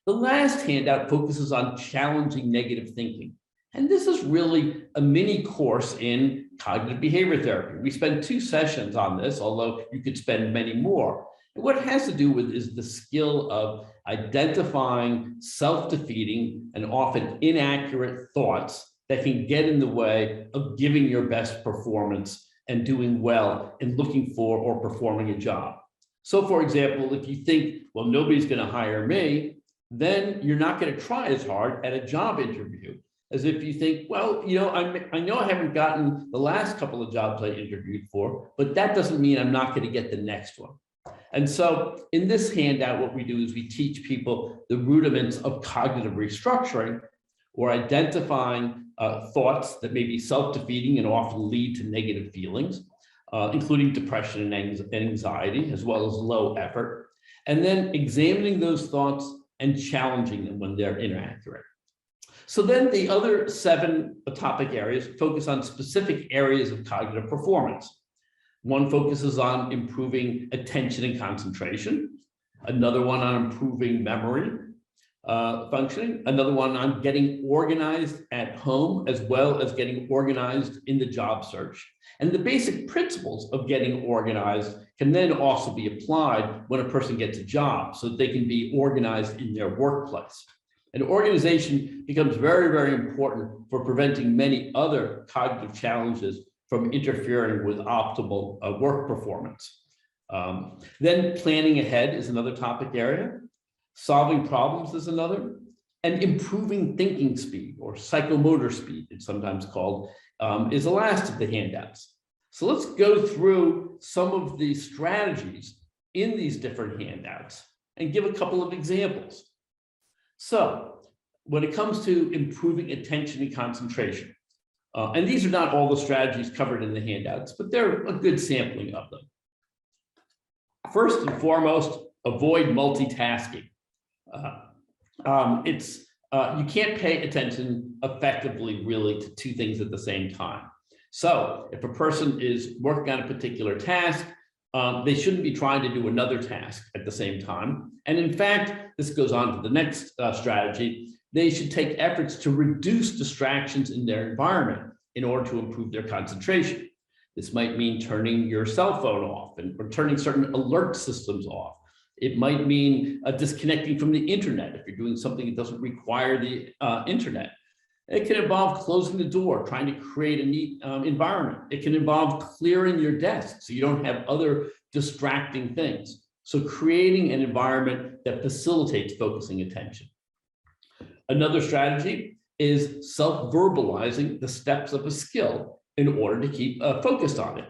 The last handout focuses on challenging negative thinking. And this is really a mini course in cognitive behavior therapy. We spend 2 sessions on this, although you could spend many more. And what it has to do with is the skill of identifying self-defeating and often inaccurate thoughts that can get in the way of giving your best performance and doing well and looking for or performing a job. So for example, if you think, well, nobody's going to hire me, then you're not going to try as hard at a job interview as if you think, well, I know I haven't gotten the last couple of jobs I interviewed for, but that doesn't mean I'm not going to get the next one. And so in this handout, what we do is we teach people the rudiments of cognitive restructuring, or identifying thoughts that may be self-defeating and often lead to negative feelings, including depression and anxiety, as well as low effort, and then examining those thoughts and challenging them when they're inaccurate. So then the other 7 topic areas focus on specific areas of cognitive performance. One focuses on improving attention and concentration, another one on improving memory functioning, another one on getting organized at home, as well as getting organized in the job search. And the basic principles of getting organized can then also be applied when a person gets a job so that they can be organized in their workplace. And organization becomes very, very important for preventing many other cognitive challenges from interfering with optimal work performance. Then planning ahead is another topic area. Solving problems is another, and improving thinking speed, or psychomotor speed, it's sometimes called, is the last of the handouts. So let's go through some of the strategies in these different handouts and give a couple of examples. So when it comes to improving attention and concentration, and these are not all the strategies covered in the handouts, but they're a good sampling of them. First and foremost, avoid multitasking. You can't pay attention effectively really to 2 things at the same time. So if a person is working on a particular task, they shouldn't be trying to do another task at the same time. And in fact, this goes on to the next strategy. They should take efforts to reduce distractions in their environment in order to improve their concentration. This might mean turning your cell phone off or turning certain alert systems off. It might mean disconnecting from the internet if you're doing something that doesn't require the internet. It can involve closing the door, trying to create a neat environment. It can involve clearing your desk so you don't have other distracting things. So creating an environment that facilitates focusing attention. Another strategy is self-verbalizing the steps of a skill in order to keep focused on it.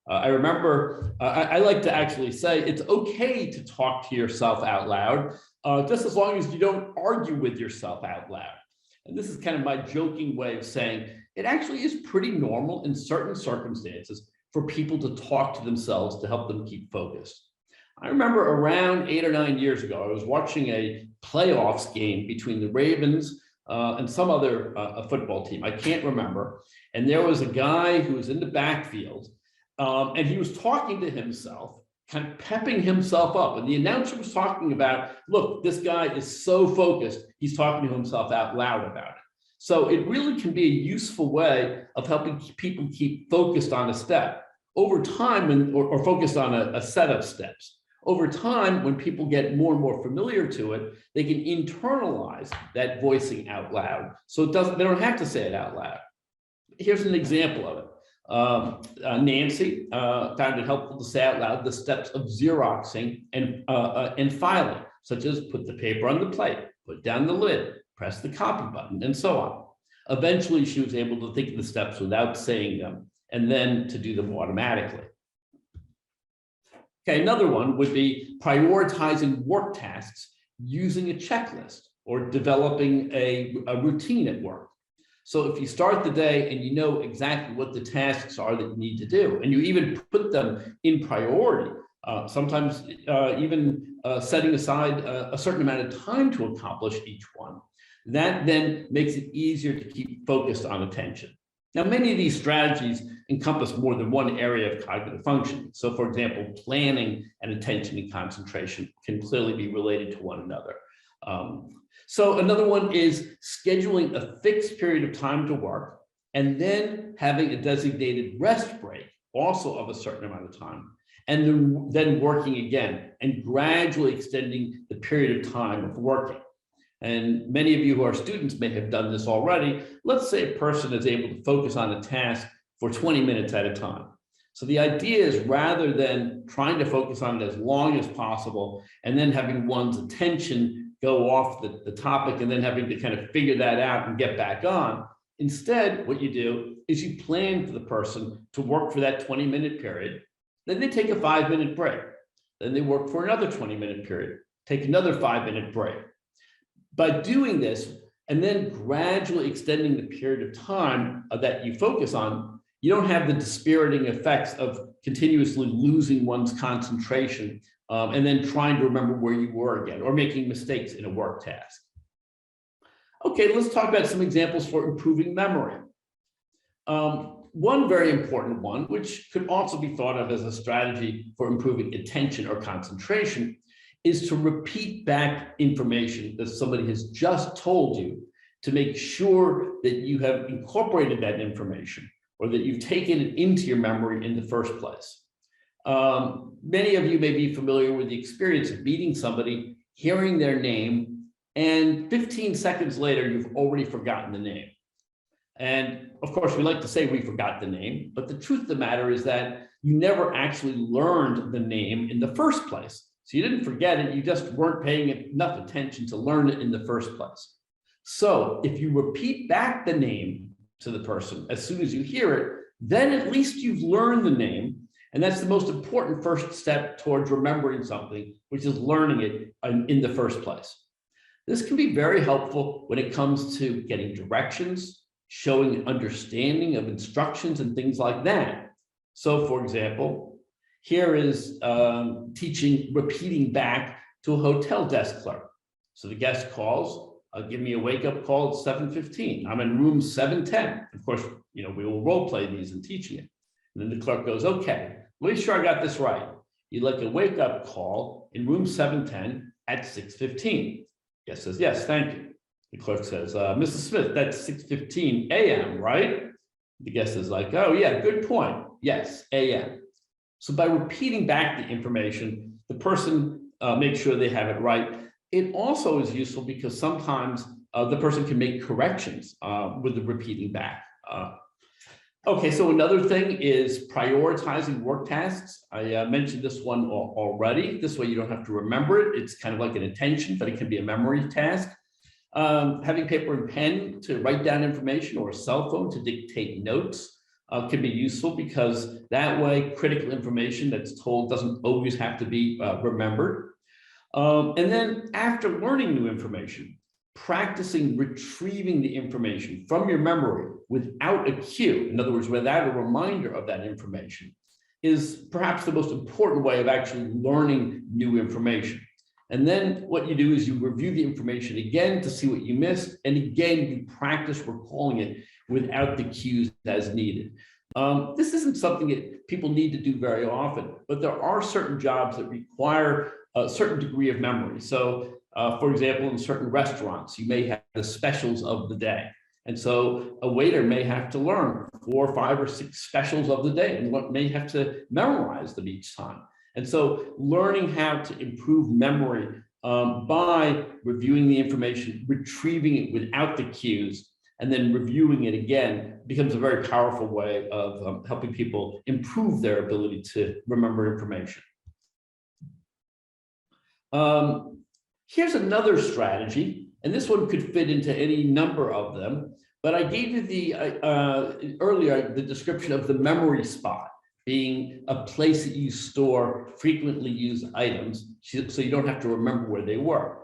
I remember, I like to actually say it's okay to talk to yourself out loud, just as long as you don't argue with yourself out loud. And this is kind of my joking way of saying it actually is pretty normal in certain circumstances for people to talk to themselves to help them keep focused. I remember around 8 or 9 years ago, I was watching a playoffs game between the Ravens and some other football team. I can't remember. And there was a guy who was in the backfield and he was talking to himself, kind of pepping himself up. And the announcer was talking about, look, this guy is so focused, he's talking to himself out loud about it. So it really can be a useful way of helping people keep focused on a step over time or focused on a set of steps. Over time, when people get more and more familiar to it, they can internalize that voicing out loud. So they don't have to say it out loud. Here's an example of it. Nancy found it helpful to say out loud the steps of Xeroxing and filing, such as put the paper on the plate, put down the lid, press the copy button, and so on. Eventually, she was able to think of the steps without saying them, and then to do them automatically. Okay, another one would be prioritizing work tasks using a checklist or developing a routine at work. So if you start the day and you know exactly what the tasks are that you need to do, and you even put them in priority, sometimes even setting aside a certain amount of time to accomplish each one, that then makes it easier to keep focused on attention. Now, many of these strategies encompass more than one area of cognitive function. So, for example, planning and attention and concentration can clearly be related to one another. So another one is scheduling a fixed period of time to work and then having a designated rest break, also of a certain amount of time. and then working again and gradually extending the period of time of working. And many of you who are students may have done this already. Let's say a person is able to focus on a task for 20 minutes at a time. So the idea is, rather than trying to focus on it as long as possible and then having one's attention go off the topic and then having to kind of figure that out and get back on, instead, what you do is you plan for the person to work for that 20-minute period. Then they take a 5-minute break. Then they work for another 20-minute period, take another 5-minute break. By doing this and then gradually extending the period of time that you focus on, you don't have the dispiriting effects of continuously losing one's concentration and then trying to remember where you were again, or making mistakes in a work task. Okay, let's talk about some examples for improving memory. One very important one, which could also be thought of as a strategy for improving attention or concentration, is to repeat back information that somebody has just told you, to make sure that you have incorporated that information or that you've taken it into your memory in the first place. Many of you may be familiar with the experience of meeting somebody, hearing their name, and 15 seconds later, you've already forgotten the name. And of course, we like to say we forgot the name, but the truth of the matter is that you never actually learned the name in the first place. So you didn't forget it, you just weren't paying enough attention to learn it in the first place. So if you repeat back the name to the person as soon as you hear it, then at least you've learned the name. And that's the most important first step towards remembering something, which is learning it in the first place. This can be very helpful when it comes to getting directions, showing understanding of instructions and things like that. So for example, here is teaching repeating back to a hotel desk clerk. So the guest calls, give me a wake-up call at 7:15. I'm in room 710. Of course, we will role play these in teaching it. And then the clerk goes, okay, make sure I got this right. You'd like a wake-up call in room 710 at 6:15. Guest says, yes, thank you. The clerk says, Mrs. Smith, that's 6:15 a.m., right? The guest is like, oh yeah, good point. Yes, a.m. So by repeating back the information, the person makes sure they have it right. It also is useful because sometimes the person can make corrections with the repeating back. Okay, so another thing is prioritizing work tasks. I mentioned this one already. This way you don't have to remember it. It's kind of like an attention, but it can be a memory task. Having paper and pen to write down information, or a cell phone to dictate notes can be useful, because that way critical information that's told doesn't always have to be remembered. And then after learning new information, practicing retrieving the information from your memory without a cue, in other words, without a reminder of that information, is perhaps the most important way of actually learning new information. And then what you do is you review the information again to see what you missed, and again, you practice recalling it without the cues as needed. This isn't something that people need to do very often, but there are certain jobs that require a certain degree of memory. So, for example, in certain restaurants, you may have the specials of the day. And so a waiter may have to learn 4, 5, or 6 specials of the day and may have to memorize them each time. And so learning how to improve memory by reviewing the information, retrieving it without the cues, and then reviewing it again becomes a very powerful way of helping people improve their ability to remember information. Here's another strategy, and this one could fit into any number of them, but I gave you the earlier the description of the memory spot being a place that you store frequently used items, so you don't have to remember where they were.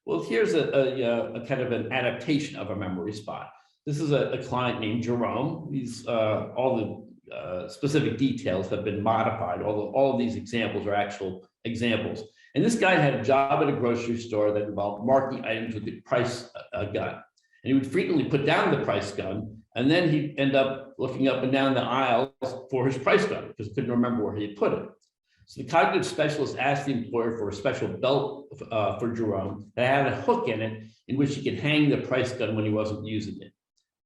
Well, here's a kind of an adaptation of a memory spot. This is a client named Jerome. He's all the specific details have been modified. All of these examples are actual examples. And this guy had a job at a grocery store that involved marking items with the price gun. And he would frequently put down the price gun, and then he'd end up looking up and down the aisles for his price gun because he couldn't remember where he had put it. So the cognitive specialist asked the employer for a special belt for Jerome that had a hook in it in which he could hang the price gun when he wasn't using it.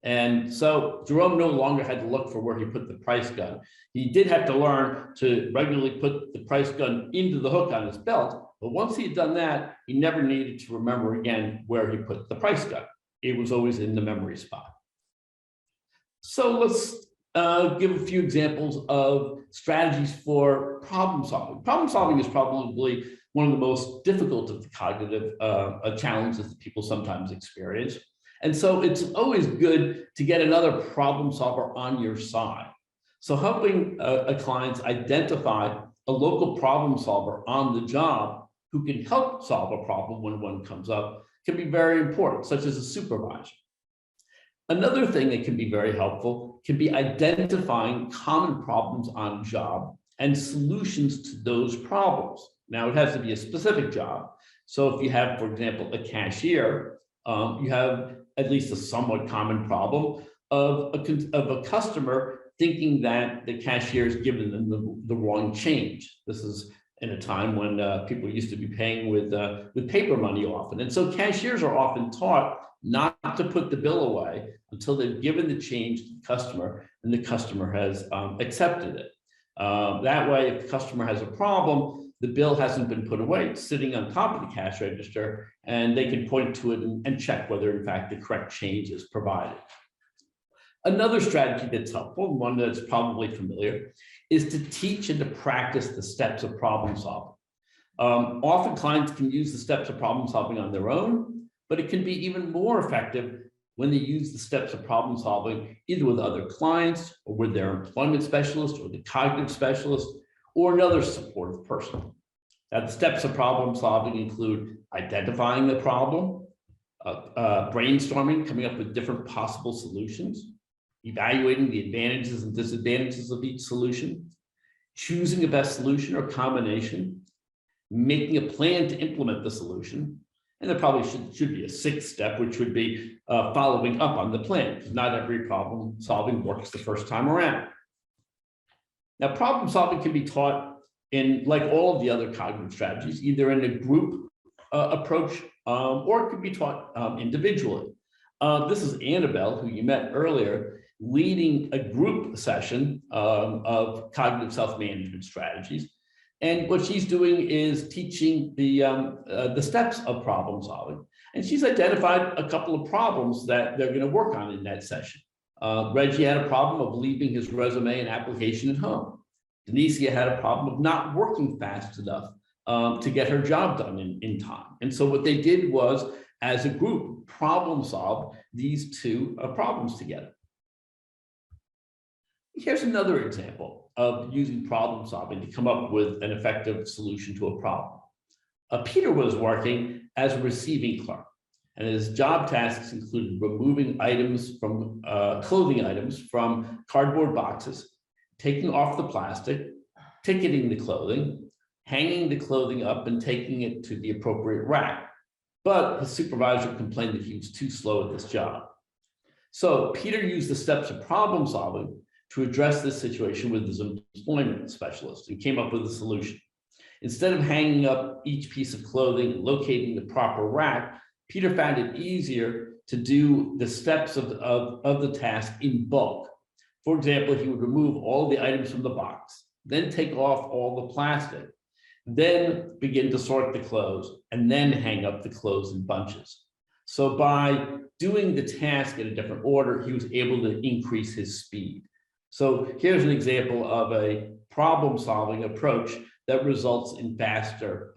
And so Jerome no longer had to look for where he put the price gun. He did have to learn to regularly put the price gun into the hook on his belt, but once he had done that, he never needed to remember again where he put the price gun. It was always in the memory spot. So let's give a few examples of strategies for problem solving. Problem solving is probably one of the most difficult of the cognitive challenges that people sometimes experience. And so it's always good to get another problem solver on your side. So helping a client identify a local problem solver on the job who can help solve a problem when one comes up can be very important, such as a supervisor. Another thing that can be very helpful can be identifying common problems on job and solutions to those problems. Now, it has to be a specific job. So if you have, for example, a cashier, you have at least a somewhat common problem of a customer thinking that the cashier has given them the wrong change. This is in a time when people used to be paying with paper money often. And so cashiers are often taught not to put the bill away until they've given the change to the customer and the customer has accepted it. That way, if the customer has a problem, the bill hasn't been put away, it's sitting on top of the cash register, and they can point to it and check whether in fact the correct change is provided. Another strategy that's helpful, one that's probably familiar, is to teach and to practice the steps of problem solving. Often clients can use the steps of problem solving on their own, but it can be even more effective when they use the steps of problem solving either with other clients or with their employment specialist or the cognitive specialist or another supportive person. Now, the steps of problem solving include identifying the problem, brainstorming, coming up with different possible solutions, evaluating the advantages and disadvantages of each solution, choosing the best solution or combination, making a plan to implement the solution. And there probably should be a sixth step, which would be following up on the plan, because not every problem solving works the first time around. Now, problem solving can be taught in, like all of the other cognitive strategies, either in a group approach or it could be taught individually. This is Annabelle, who you met earlier, leading a group session of cognitive self-management strategies. And what she's doing is teaching the steps of problem solving. And she's identified a couple of problems that they're going to work on in that session. Reggie had a problem of leaving his resume and application at home. Denicia had a problem of not working fast enough to get her job done in time. And so what they did was, as a group, problem solve these two problems together. Here's another example of using problem solving to come up with an effective solution to a problem. Peter was working as a receiving clerk, and his job tasks included removing items from clothing items from cardboard boxes, taking off the plastic, ticketing the clothing, hanging the clothing up and taking it to the appropriate rack. But his supervisor complained that he was too slow at this job. So Peter used the steps of problem solving to address this situation with his employment specialist and came up with a solution. Instead of hanging up each piece of clothing and locating the proper rack, Peter found it easier to do the steps of the task in bulk. For example, he would remove all the items from the box, then take off all the plastic, then begin to sort the clothes, and then hang up the clothes in bunches. So by doing the task in a different order, he was able to increase his speed. So here's an example of a problem-solving approach that results in faster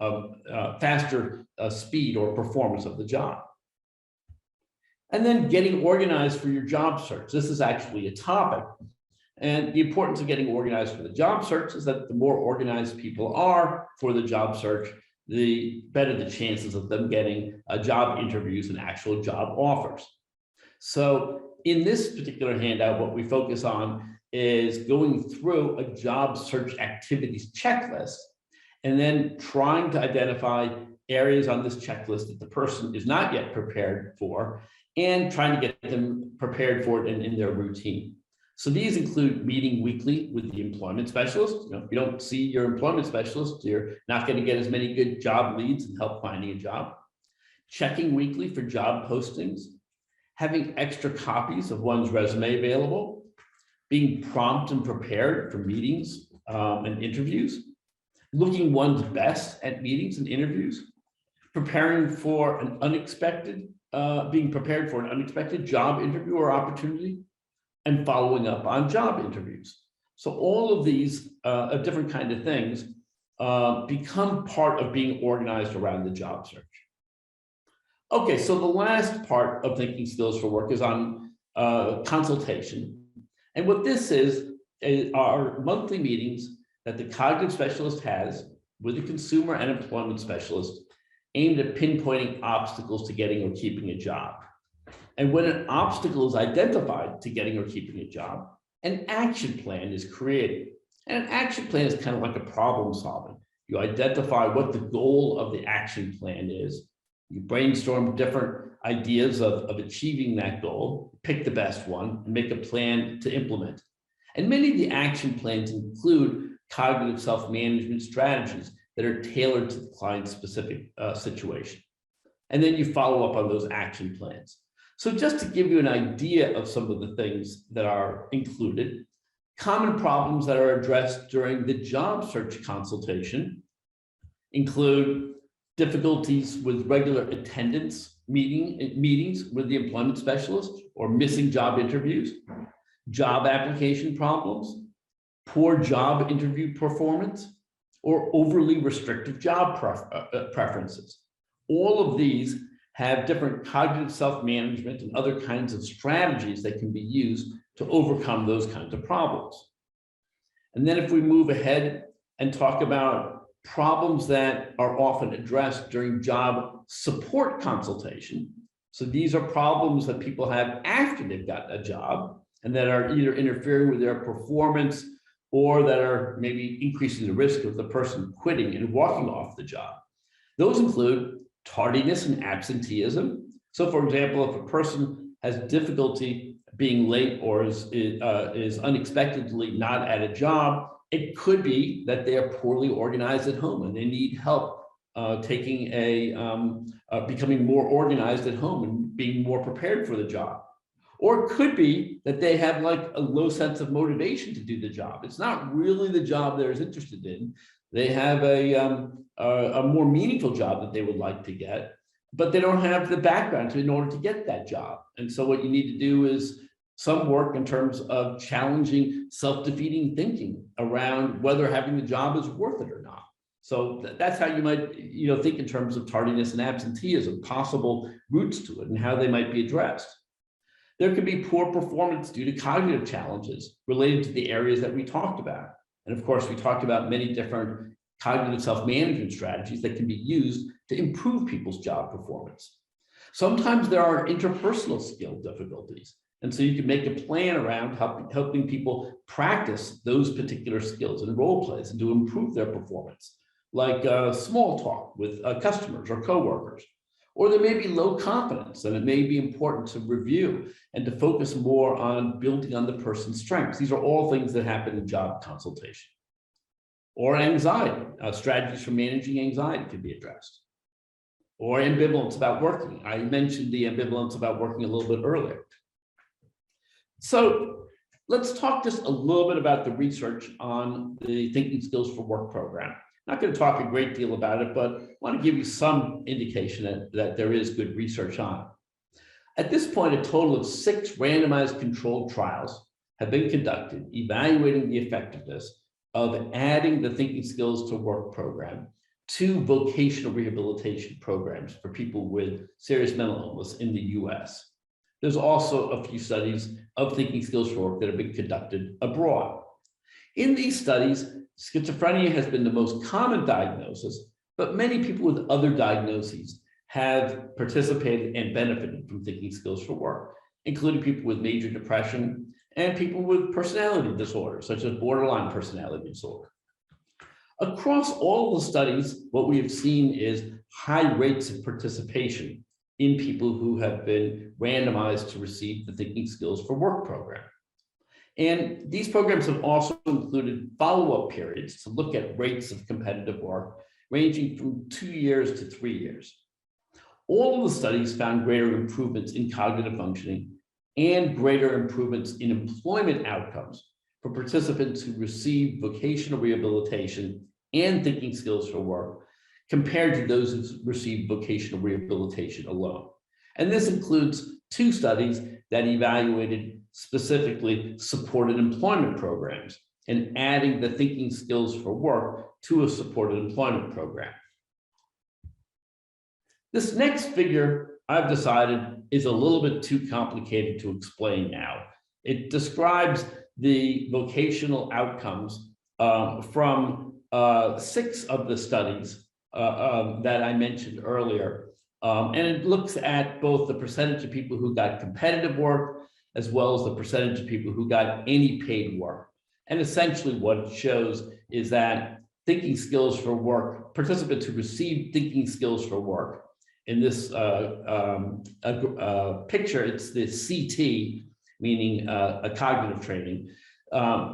speed or performance of the job. And then getting organized for your job search. This is actually a topic. And the importance of getting organized for the job search is that the more organized people are for the job search, the better the chances of them getting job interviews and actual job offers. So in this particular handout, what we focus on is going through a job search activities checklist and then trying to identify areas on this checklist that the person is not yet prepared for and trying to get them prepared for it in their routine. So these include meeting weekly with the employment specialist. If you don't see your employment specialist, you're not going to get as many good job leads and help finding a job. Checking weekly for job postings, having extra copies of one's resume available, being prompt and prepared for meetings and interviews, looking one's best at meetings and interviews, being prepared for an unexpected job interview or opportunity, and following up on job interviews. So all of these different kind of things become part of being organized around the job search. Okay, so the last part of thinking skills for work is on consultation. And what this is are monthly meetings that the cognitive specialist has with the consumer and employment specialist aimed at pinpointing obstacles to getting or keeping a job. And when an obstacle is identified to getting or keeping a job, an action plan is created. And an action plan is kind of like a problem solving. You identify what the goal of the action plan is. You brainstorm different ideas of achieving that goal, pick the best one, and make a plan to implement. And many of the action plans include cognitive self-management strategies that are tailored to the client's specific situation. And then you follow up on those action plans. So just to give you an idea of some of the things that are included, common problems that are addressed during the job search consultation include difficulties with regular attendance meetings with the employment specialist or missing job interviews, job application problems, poor job interview performance, or overly restrictive job preferences. All of these have different cognitive self-management and other kinds of strategies that can be used to overcome those kinds of problems. And then if we move ahead and talk about problems that are often addressed during job support consultation. So these are problems that people have after they've gotten a job and that are either interfering with their performance or that are maybe increasing the risk of the person quitting and walking off the job. Those include tardiness and absenteeism. So for example, if a person has difficulty being late or is unexpectedly not at a job, it could be that they are poorly organized at home and they need help becoming more organized at home and being more prepared for the job. Or it could be that they have like a low sense of motivation to do the job. It's not really the job they're interested in. They have a more meaningful job that they would like to get, but they don't have the background in order to get that job. And so what you need to do is some work in terms of challenging self-defeating thinking around whether having the job is worth it or not. So that's how you might think in terms of tardiness and absenteeism, possible roots to it and how they might be addressed. There could be poor performance due to cognitive challenges related to the areas that we talked about. And of course, we talked about many different cognitive self-management strategies that can be used to improve people's job performance. Sometimes there are interpersonal skill difficulties. And so you can make a plan around helping people practice those particular skills and role plays and to improve their performance, like small talk with customers or coworkers. Or there may be low confidence, and it may be important to review and to focus more on building on the person's strengths. These are all things that happen in job consultation. Or anxiety, strategies for managing anxiety can be addressed. Or ambivalence about working. I mentioned the ambivalence about working a little bit earlier. So let's talk just a little bit about the research on the Thinking Skills for Work program. Not going to talk a great deal about it, but I want to give you some indication that there is good research on it. At this point, a total of 6 randomized controlled trials have been conducted evaluating the effectiveness of adding the Thinking Skills to Work program to vocational rehabilitation programs for people with serious mental illness in the US. There's also a few studies of Thinking Skills for Work that have been conducted abroad. In these studies, schizophrenia has been the most common diagnosis, but many people with other diagnoses have participated and benefited from Thinking Skills for Work, including people with major depression and people with personality disorders, such as borderline personality disorder. Across all the studies, what we have seen is high rates of participation in people who have been randomized to receive the Thinking Skills for Work program. And these programs have also included follow-up periods to look at rates of competitive work ranging from 2 years to 3 years. All of the studies found greater improvements in cognitive functioning and greater improvements in employment outcomes for participants who received vocational rehabilitation and thinking skills for work compared to those who received vocational rehabilitation alone. And this includes 2 studies that evaluated specifically supported employment programs and adding the thinking skills for work to a supported employment program. This next figure, I've decided, is a little bit too complicated to explain now. It describes the vocational outcomes from 6 of the studies that I mentioned earlier. And it looks at both the percentage of people who got competitive work as well as the percentage of people who got any paid work. And essentially what it shows is that thinking skills for work, participants who received thinking skills for work, in this picture, it's the CT, meaning a cognitive training.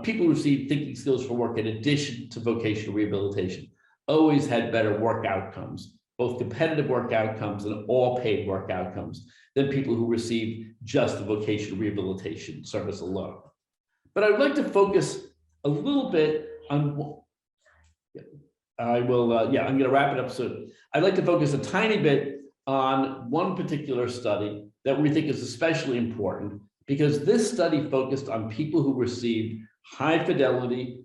People who received thinking skills for work in addition to vocational rehabilitation always had better work outcomes, both competitive work outcomes and all paid work outcomes, than people who received just the vocational rehabilitation service alone. But I'd like to focus a little bit on, I'm going to wrap it up soon. I'd like to focus a tiny bit on one particular study that we think is especially important, because this study focused on people who received high fidelity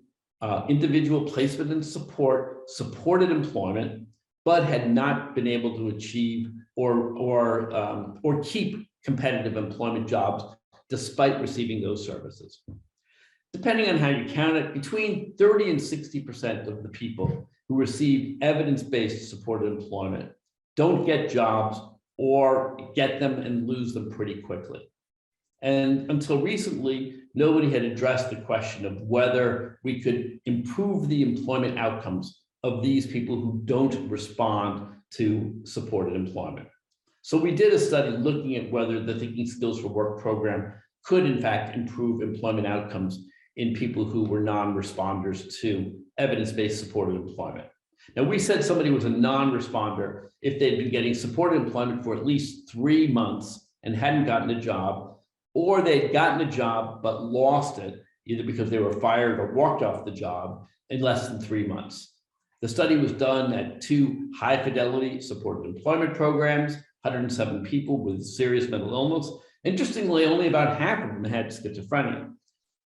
individual placement and supported employment, but had not been able to achieve or keep competitive employment jobs despite receiving those services. Depending on how you count it, between 30 and 60% of the people who receive evidence-based supported employment don't get jobs or get them and lose them pretty quickly. And until recently, nobody had addressed the question of whether we could improve the employment outcomes of these people who don't respond to supported employment. So we did a study looking at whether the Thinking Skills for Work program could in fact improve employment outcomes in people who were non-responders to evidence-based supported employment. Now, we said somebody was a non-responder if they'd been getting supported employment for at least 3 months and hadn't gotten a job, or they'd gotten a job but lost it, either because they were fired or walked off the job in less than 3 months. The study was done at 2 high fidelity supported employment programs, 107 people with serious mental illness. Interestingly, only about half of them had schizophrenia.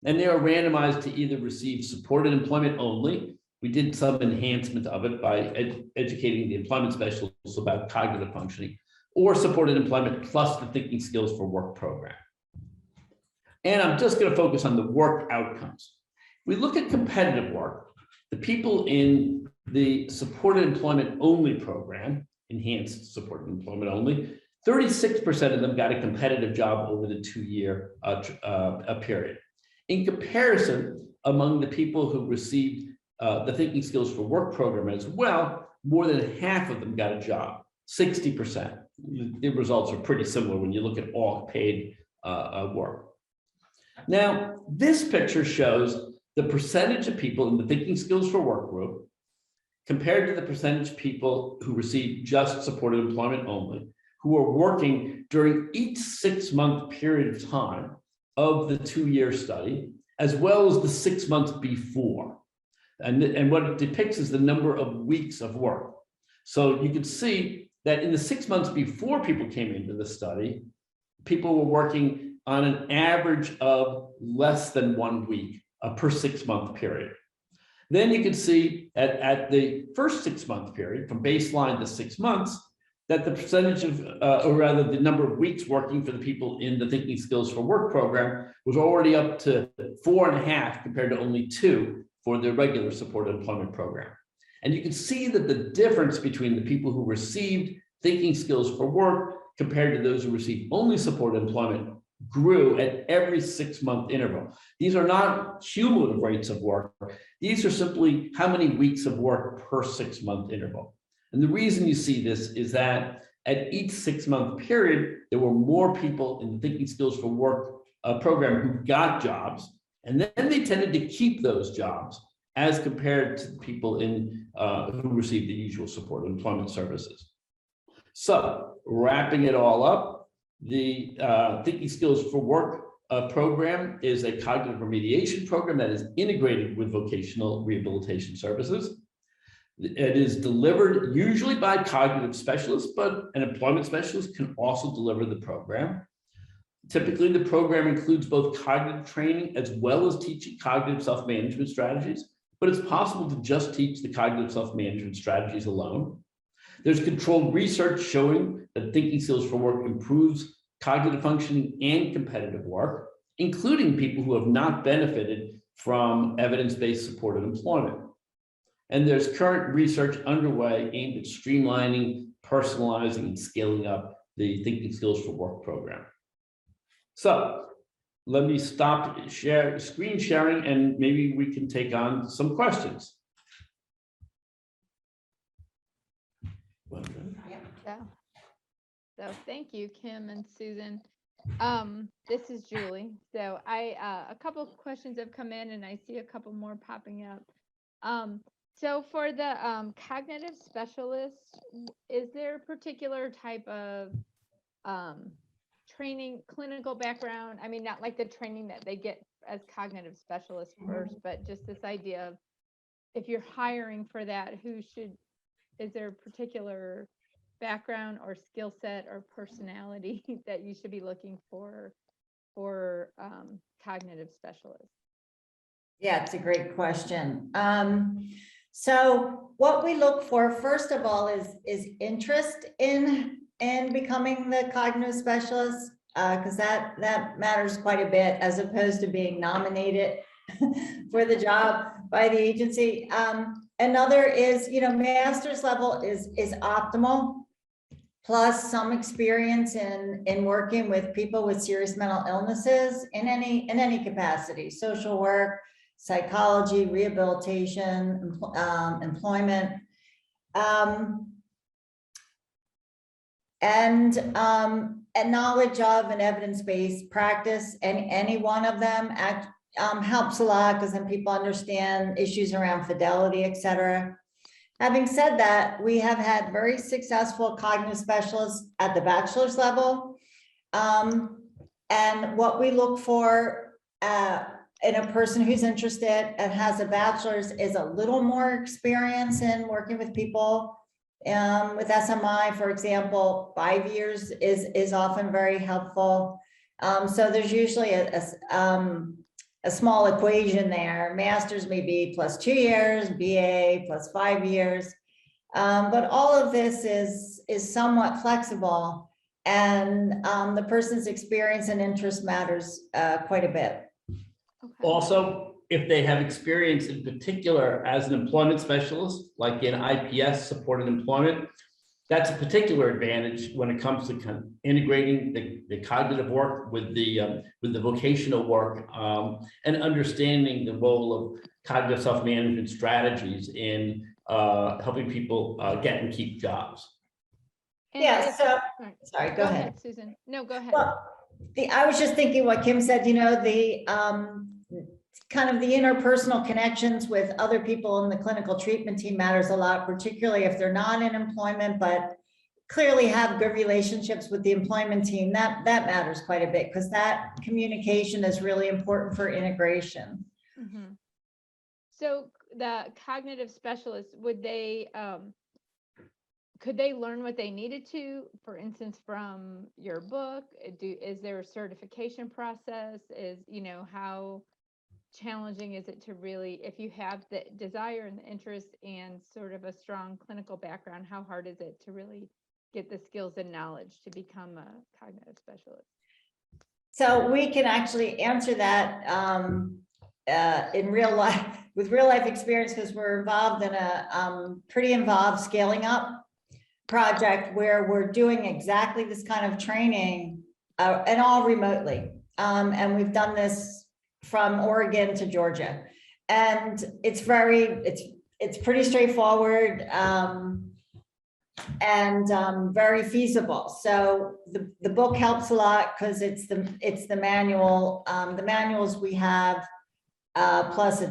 And they were randomized to either receive supported employment only. We did some enhancement of it by educating the employment specialists about cognitive functioning, or supported employment plus the Thinking Skills for Work program. And I'm just going to focus on the work outcomes. We look at competitive work. The people in the supported employment only program, enhanced supported employment only, 36% of them got a competitive job over the 2-year period. In comparison, among the people who received the Thinking Skills for Work program as well, more than half of them got a job, 60%. The results are pretty similar when you look at all paid work. Now, this picture shows the percentage of people in the Thinking Skills for Work group compared to the percentage of people who received just supported employment only, who are working during each 6-month period of time of the 2-year study, as well as the 6 months before. And what it depicts is the number of weeks of work. So you can see that in the 6 months before people came into the study, people were working on an average of less than 1 week per 6-month period. Then you can see at the first 6-month period, from baseline to 6 months, that the percentage of, or rather the number of weeks working for the people in the Thinking Skills for Work program was already up to 4.5 compared to only 2 for the regular supported employment program. And you can see that the difference between the people who received Thinking Skills for Work compared to those who received only supported employment grew at every 6-month interval. These are not cumulative rates of work. These are simply how many weeks of work per 6-month interval. And the reason you see this is that at each 6-month period, there were more people in the Thinking Skills for Work program who got jobs, and then they tended to keep those jobs as compared to people in who received the usual supported employment services. So wrapping it all up, the Thinking Skills for Work program is a cognitive remediation program that is integrated with vocational rehabilitation services. It is delivered usually by cognitive specialists, but an employment specialist can also deliver the program. Typically, the program includes both cognitive training as well as teaching cognitive self-management strategies, but it's possible to just teach the cognitive self-management strategies alone. There's controlled research showing that Thinking Skills for Work improves cognitive functioning and competitive work, including people who have not benefited from evidence-based supported employment. And there's current research underway aimed at streamlining, personalizing, and scaling up the Thinking Skills for Work program. So let me stop screen sharing and maybe we can take on some questions. So thank you, Kim and Susan. This is Julie. So a couple of questions have come in and I see a couple more popping up. So for the cognitive specialists, is there a particular type of training, clinical background? I mean, not like the training that they get as cognitive specialists first, but just this idea of if you're hiring for that, is there a particular background or skill set or personality that you should be looking for cognitive specialists? Yeah, it's a great question. So what we look for, first of all, is interest in becoming the cognitive specialist, because that matters quite a bit as opposed to being nominated for the job by the agency. Another is, master's level is optimal, plus some experience in working with people with serious mental illnesses in any capacity, social work, psychology, rehabilitation, employment, and knowledge of an evidence-based practice. And any one of them helps a lot, because then people understand issues around fidelity, et cetera. Having said that, we have had very successful cognitive specialists at the bachelor's level. And what we look for in a person who's interested and has a bachelor's is a little more experience in working with people. With SMI, for example, 5 years is often very helpful. So there's usually a small equation there. Master's may be plus 2 years, BA plus 5 years. But all of this is somewhat flexible, and the person's experience and interest matters quite a bit. Okay. Also, if they have experience in particular as an employment specialist, like in IPS supported employment, that's a particular advantage when it comes to kind of integrating the cognitive work with the vocational work, and understanding the role of cognitive self-management strategies in helping people get and keep jobs. And Yeah, so, sorry, go ahead. Susan. No, go ahead. Well, I was just thinking what Kim said, the kind of the interpersonal connections with other people in the clinical treatment team matters a lot, particularly if they're not in employment, but clearly have good relationships with the employment team. That matters quite a bit, because that communication is really important for integration. Mm-hmm. So the cognitive specialists, would they, could they learn what they needed to, for instance, from your book? Is there a certification process? How challenging is it to really, if you have the desire and the interest and sort of a strong clinical background, how hard is it to really get the skills and knowledge to become a cognitive specialist? So we can actually answer that in real life, with real life experience, because we're involved in a pretty involved scaling up project where we're doing exactly this kind of training, and all remotely. And we've done this from Oregon to Georgia, and it's pretty straightforward, and very feasible. So the book helps a lot, because it's the manual. The manuals we have plus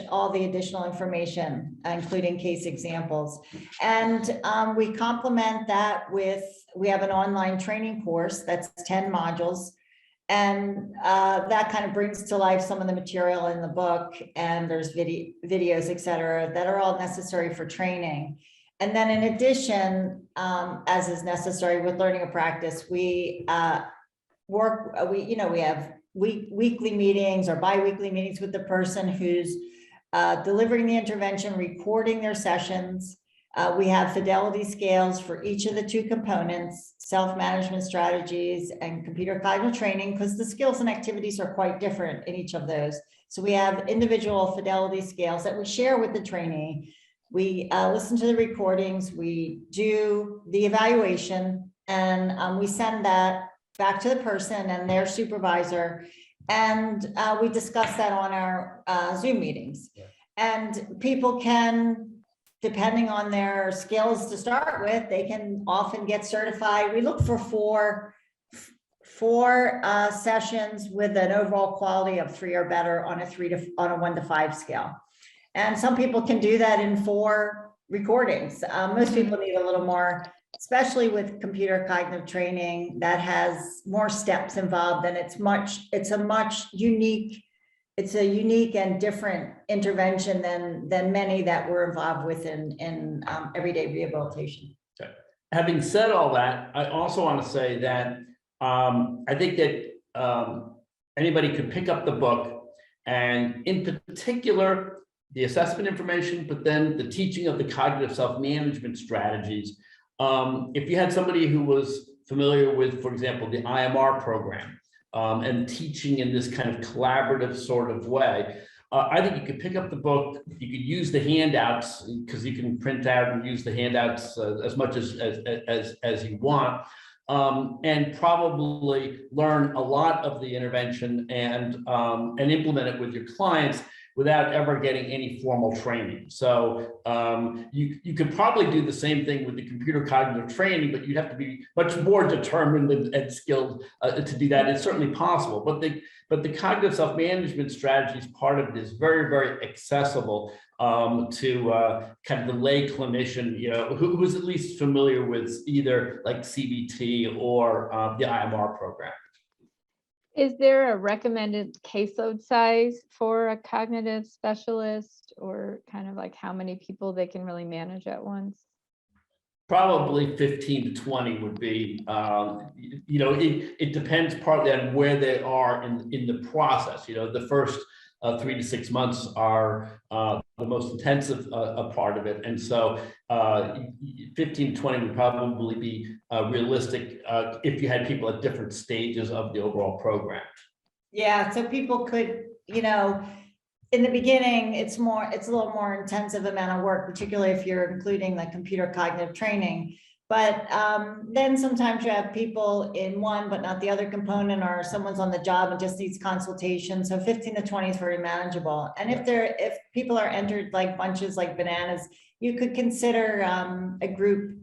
all the additional information, including case examples. And we complement that with, we have an online training course that's 10 modules. And that kind of brings to life some of the material in the book, and there's videos, et cetera, that are all necessary for training. And then in addition, as is necessary with learning a practice, we have weekly meetings or bi-weekly meetings with the person who's delivering the intervention, recording their sessions. We have fidelity scales for each of the two components, self-management strategies and computer cognitive training, because the skills and activities are quite different in each of those. So we have individual fidelity scales that we share with the trainee. We listen to the recordings, we do the evaluation, and we send that back to the person and their supervisor. And we discuss that on our Zoom meetings. Yeah. And people can, depending on their skills to start with, they can often get certified. We look for four sessions with an overall quality of 3 or better on a 1 to 5 scale. And some people can do that in 4 recordings. Most people need a little more, especially with computer cognitive training that has more steps involved, and it's a unique and different intervention than many that we're involved with in everyday rehabilitation. Okay. Having said all that, I also want to say that I think that anybody could pick up the book, and in particular, the assessment information, but then the teaching of the cognitive self-management strategies. If you had somebody who was familiar with, for example, the IMR program, and teaching in this kind of collaborative sort of way, I think you could pick up the book, you could use the handouts, because you can print out and use the handouts as much as you want, and probably learn a lot of the intervention and implement it with your clients without ever getting any formal training. So you could probably do the same thing with the computer cognitive training, but you'd have to be much more determined and skilled to do that. It's certainly possible, but the cognitive self-management strategies part of it is very, very accessible to kind of the lay clinician, you know, who's at least familiar with either like CBT or the IMR program. Is there a recommended caseload size for a cognitive specialist, or kind of like how many people they can really manage at once? Probably 15 to 20 would be, you know, it depends partly on where they are in the process. You know, the first 3 to 6 months are the most intensive part of it. And so 15 to 20 would probably be realistic if you had people at different stages of the overall program. Yeah, so people could, you know, in the beginning, it's a little more intensive amount of work, particularly if you're including the computer cognitive training. But then sometimes you have people in one, but not the other component, or someone's on the job and just needs consultation. So 15 to 20 is very manageable. And if people are entered like bunches, like bananas, you could consider a group,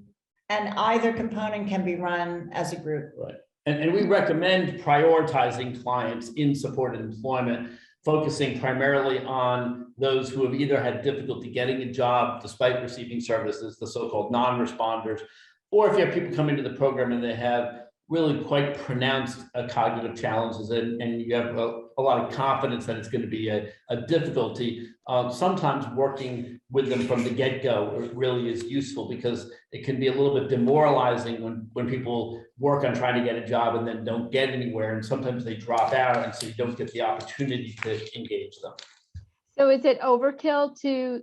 and either component can be run as a group. Right. And we recommend prioritizing clients in supported employment, focusing primarily on those who have either had difficulty getting a job despite receiving services, the so-called non-responders, or if you have people come into the program and they have really quite pronounced cognitive challenges, and you have a lot of confidence that it's going to be a difficulty, sometimes working with them from the get-go really is useful, because it can be a little bit demoralizing when people work on trying to get a job and then don't get anywhere, and sometimes they drop out, and so you don't get the opportunity to engage them. So is it overkill to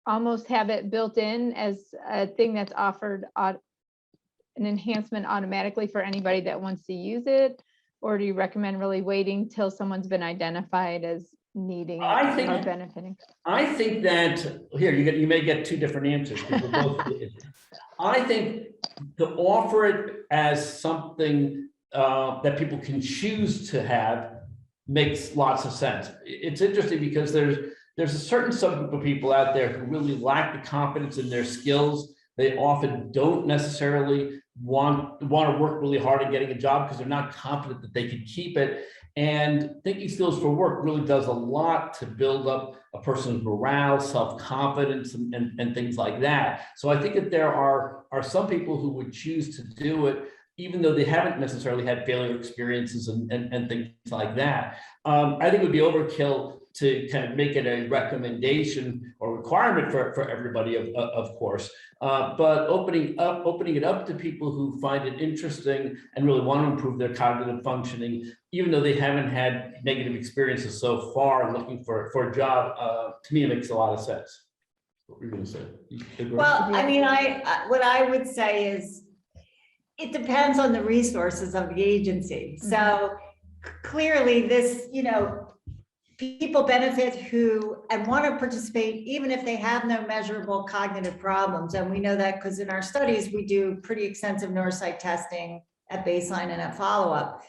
almost have it built in as a thing that's offered an enhancement automatically for anybody that wants to use it? Or do you recommend really waiting till someone's been identified as needing or benefiting? I think that here you may get 2 different answers. I think to offer it as something that people can choose to have makes lots of sense. It's interesting because there's a certain subgroup of people out there who really lack the confidence in their skills They often don't necessarily want to work really hard at getting a job because they're not confident that they can keep it. And thinking skills for work really does a lot to build up a person's morale, self-confidence, and things like that. So I think that there are some people who would choose to do it, even though they haven't necessarily had failure experiences and things like that. I think it would be overkill to kind of make it a recommendation or requirement for everybody, of course. But opening it up to people who find it interesting and really want to improve their cognitive functioning, even though they haven't had negative experiences so far looking for a job, to me, it makes a lot of sense. What were you going to say? Well, I mean, what I would say is it depends on the resources of the agency. So clearly this, people benefit who and want to participate even if they have no measurable cognitive problems. And we know that because in our studies, we do pretty extensive neuropsych testing at baseline and at follow-up.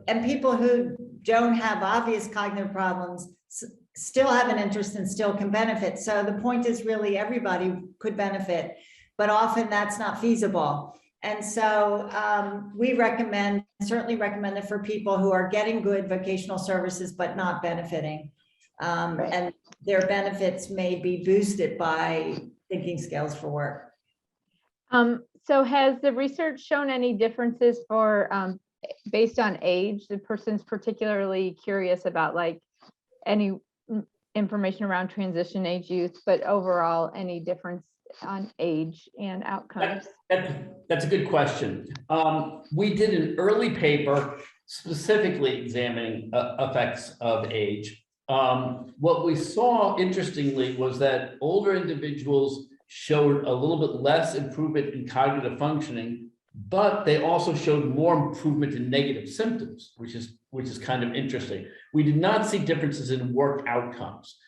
And people who don't have obvious cognitive problems still have an interest and still can benefit. So the point is really everybody could benefit, but often that's not feasible. And so we certainly recommend it for people who are getting good vocational services, but not benefiting. And their benefits may be boosted by thinking skills for work. So has the research shown any differences for based on age? The person's particularly curious about like any information around transition age youth, but overall any difference on age and outcomes? That's a good question. We did an early paper specifically examining effects of age. What we saw, interestingly, was that older individuals showed a little bit less improvement in cognitive functioning, but they also showed more improvement in negative symptoms, which is kind of interesting. We did not see differences in work outcomes.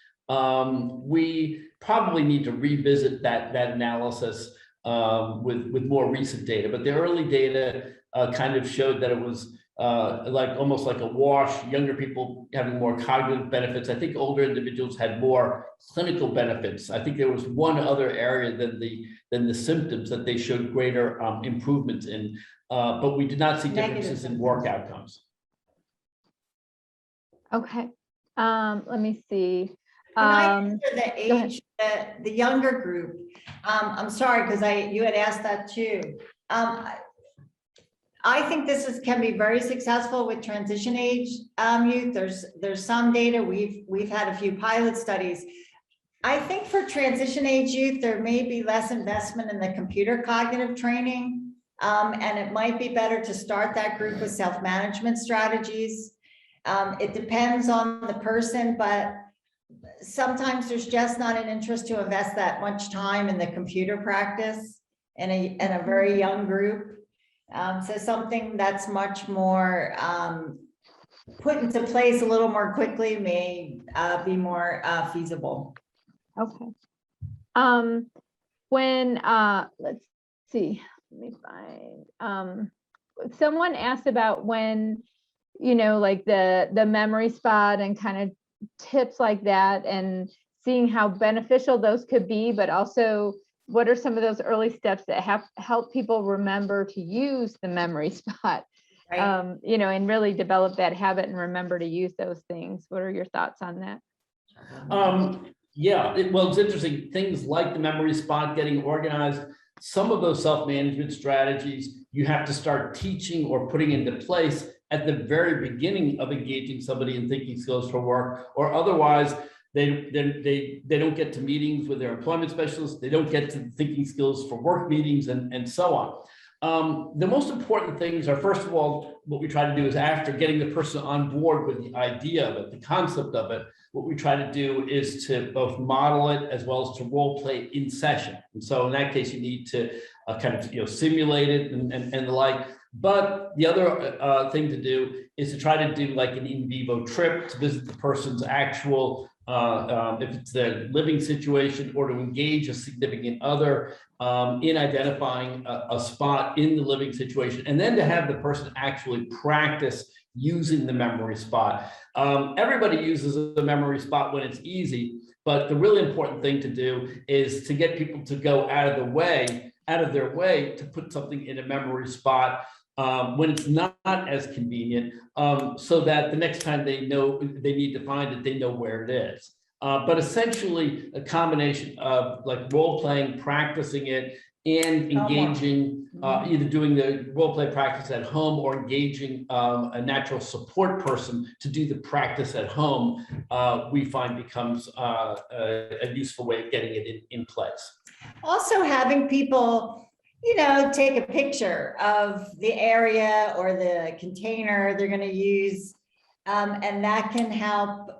We probably need to revisit that analysis with more recent data, but the early data kind of showed that it was almost like a wash, younger people having more cognitive benefits. I think older individuals had more clinical benefits. I think there was one other area than the symptoms that they showed greater improvements in, but we did not see differences in work outcomes. Okay, let me see. Can I answer the age, the younger group? I'm sorry, because you had asked that too. I think this can be very successful with transition age youth. There's some data. We've had a few pilot studies. I think for transition age youth, there may be less investment in the computer cognitive training, and it might be better to start that group with self-management strategies. It depends on the person, but sometimes there's just not an interest to invest that much time in the computer practice in a very young group. So something that's much more put into place a little more quickly may be more feasible. Okay. When let's see, let me find. Someone asked about when, like the memory spot and kind of tips like that, and seeing how beneficial those could be, but also what are some of those early steps that help people remember to use the memory spot, Right. And really develop that habit and remember to use those things. What are your thoughts on that? Yeah, it's interesting. Things like the memory spot, getting organized, some of those self-management strategies you have to start teaching or putting into place at the very beginning of engaging somebody in thinking skills for work, or otherwise they don't get to meetings with their employment specialists, they don't get to thinking skills for work meetings, and so on. The most important things are, first of all, what we try to do is, after getting the person on board with the idea of it, the concept of it, what we try to do is to both model it as well as to role play in session. And so in that case, you need to kind of if the like. But the other thing to do is to try to do like an in vivo trip to visit the person's actual, if it's their living situation, or to engage a significant other in identifying a spot in the living situation, and then to have the person actually practice using the memory spot. Everybody uses a memory spot when it's easy, but the really important thing to do is to get people to go out of the way out of their way to put something in a memory spot when it's not as convenient, so that the next time they know they need to find it, they know where it is. But essentially a combination of like role playing, practicing it, and engaging, either doing the role play practice at home or engaging a natural support person to do the practice at home, we find becomes a useful way of getting it in place. Also having people, take a picture of the area or the container they're going to use. And that can help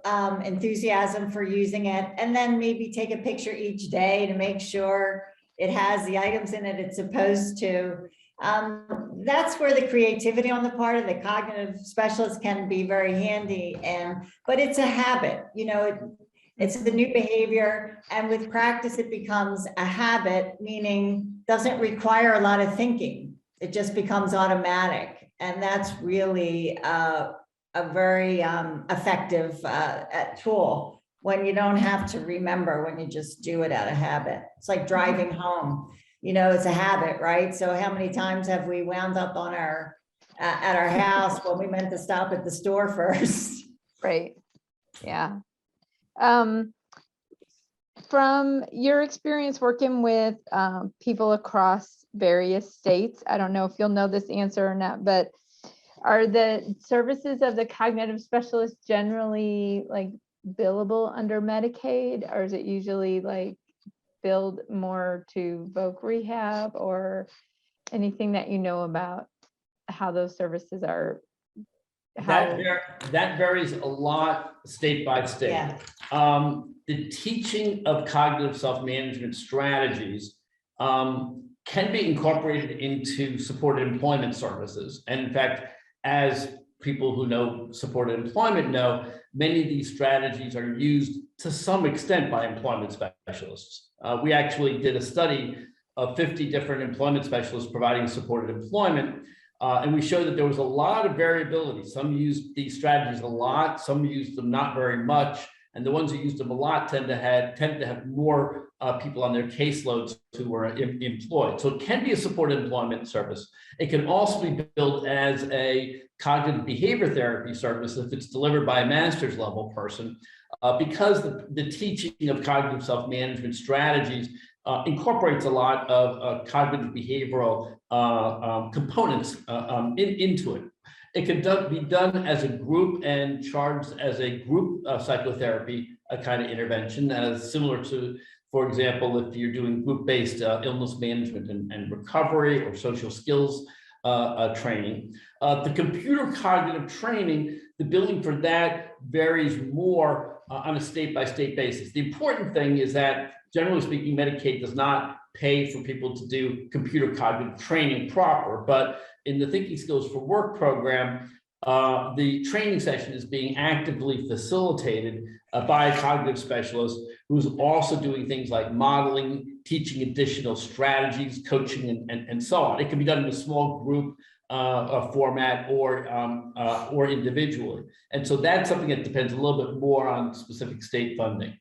enthusiasm for using it. And then maybe take a picture each day to make sure it has the items in it it's supposed to. That's where the creativity on the part of the cognitive specialist can be very handy. But it's a habit, it's the new behavior. And with practice, it becomes a habit, meaning doesn't require a lot of thinking. It just becomes automatic. And that's really a very effective tool when you don't have to remember, when you just do it out of habit. It's like driving home, it's a habit, right? So how many times have we wound up on at our house when we meant to stop at the store first? Right. Yeah. From your experience working with people across various states, I don't know if you'll know this answer or not, but are the services of the cognitive specialist generally like billable under Medicaid, or is it usually like billed more to voc rehab, or anything that you know about how those services are? That varies a lot state by state. Yeah. The teaching of cognitive self-management strategies can be incorporated into supported employment services. And in fact, as people who know supported employment know, many of these strategies are used to some extent by employment specialists. We actually did a study of 50 different employment specialists providing supported employment. And we showed that there was a lot of variability. Some used these strategies a lot, some used them not very much. And the ones who used them a lot tend to have more people on their caseloads who were employed. So it can be a supported employment service. It can also be billed as a cognitive behavior therapy service if it's delivered by a master's level person, because the teaching of cognitive self-management strategies incorporates a lot of cognitive behavioral components into it. It can be done as a group and charged as a group psychotherapy kind of intervention, similar to, for example, if you're doing group-based illness management and recovery or social skills training. The computer cognitive training, the billing for that varies more on a state-by-state basis. The important thing is that, generally speaking, Medicaid does not pay for people to do computer cognitive training proper, but in the Thinking Skills for Work program, the training session is being actively facilitated by a cognitive specialist who's also doing things like modeling, teaching additional strategies, coaching, and so on. It can be done in a small group format or individually. And so that's something that depends a little bit more on specific state funding.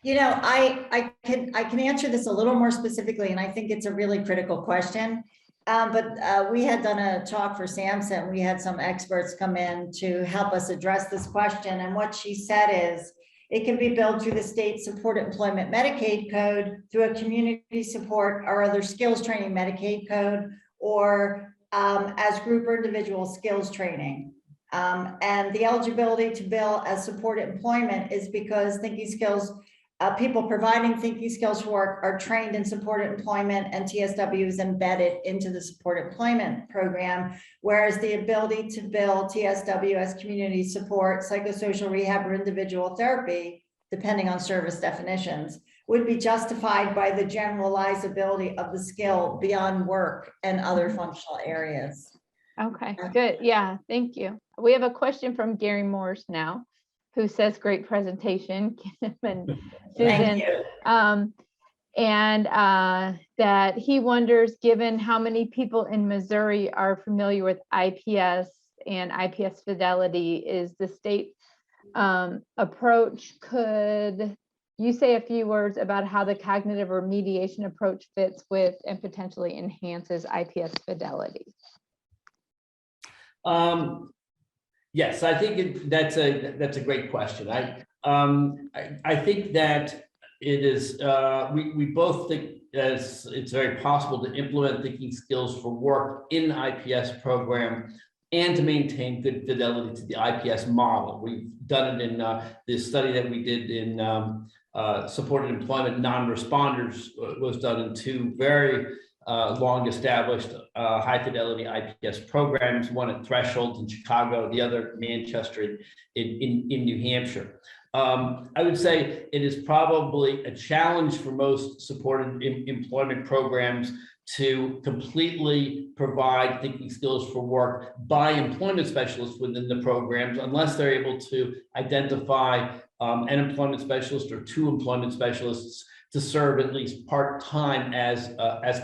I can answer this a little more specifically, and I think it's a really critical question. But we had done a talk for Samson. We had some experts come in to help us address this question. And what she said is, it can be billed through the state supported employment Medicaid code, through a community support or other skills training Medicaid code, or as group or individual skills training. And the eligibility to bill as supported employment is because Thinking Skills, people providing Thinking Skills for Work are trained in supported employment, and TSW is embedded into the supported employment program, whereas the ability to bill TSW as community support, psychosocial rehab, or individual therapy, depending on service definitions, would be justified by the generalizability of the skill beyond work and other functional areas. Okay, good. Yeah, thank you. We have a question from Gary Morse now, who says, great presentation, Kim and Susan. Thank you. That he wonders, given how many people in Missouri are familiar with IPS and IPS fidelity, is the state approach could you say a few words about how the cognitive remediation approach fits with and potentially enhances IPS fidelity? Yes, I think that's a great question. I think that it is, we both think as it's very possible to implement thinking skills for work in an IPS program and to maintain good fidelity to the IPS model. We've done it in this study that we did in supported employment non-responders was done in two very long established high fidelity IPS programs, one at Threshold in Chicago, the other Manchester in New Hampshire. I would say it is probably a challenge for most supported employment programs to completely provide thinking skills for work by employment specialists within the programs, unless they're able to identify an employment specialist or two employment specialists to serve at least part-time as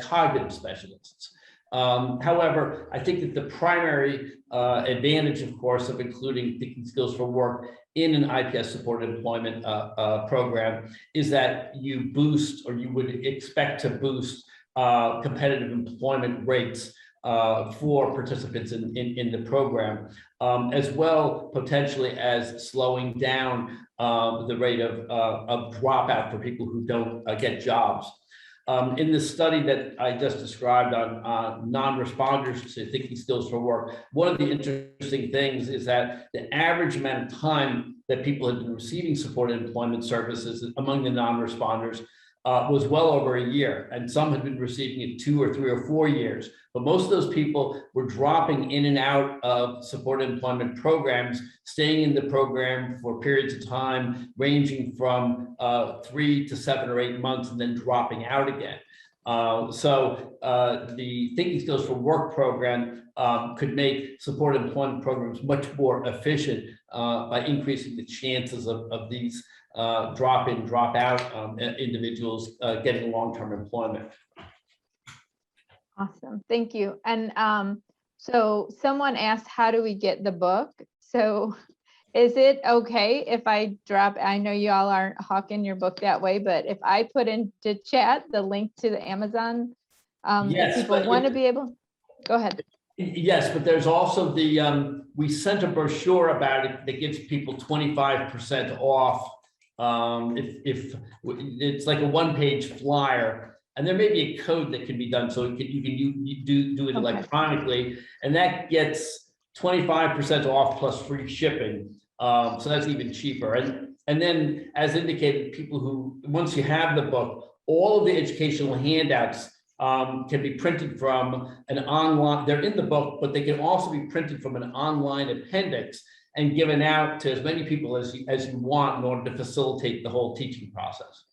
cognitive specialists. However, I think that the primary advantage, of course, of including thinking skills for work in an IPS supported employment program is that you boost, or you would expect to boost, competitive employment rates for participants in the program, as well potentially as slowing down the rate of dropout for people who don't get jobs. In the study that I just described on non-responders to thinking skills for work, one of the interesting things is that the average amount of time that people had been receiving supported employment services among the non-responders was well over a year, and some had been receiving it 2 or 3 or 4 years. But most of those people were dropping in and out of supported employment programs, staying in the program for periods of time ranging from 3 to 7 or 8 months and then dropping out again. So the Thinking Skills for Work program could make supported employment programs much more efficient by increasing the chances of these drop in, drop out individuals getting long-term employment. Awesome, thank you. And so someone asked, how do we get the book? So is it okay if I drop, I know you all aren't hawking your book that way, but if I put into chat the link to the Amazon, Yes, if people want to be able, go ahead. Yes, but there's also the, we sent a brochure about it that gives people 25% off. If it's like a one-page flyer, and there may be a code that can be done so you can do it electronically, and that gets 25% off plus free shipping. So that's even cheaper. And then, as indicated, people who, once you have the book, all of the educational handouts can be printed from an online, they're in the book, but they can also be printed from an online appendix and given out to as many people as you want in order to facilitate the whole teaching process.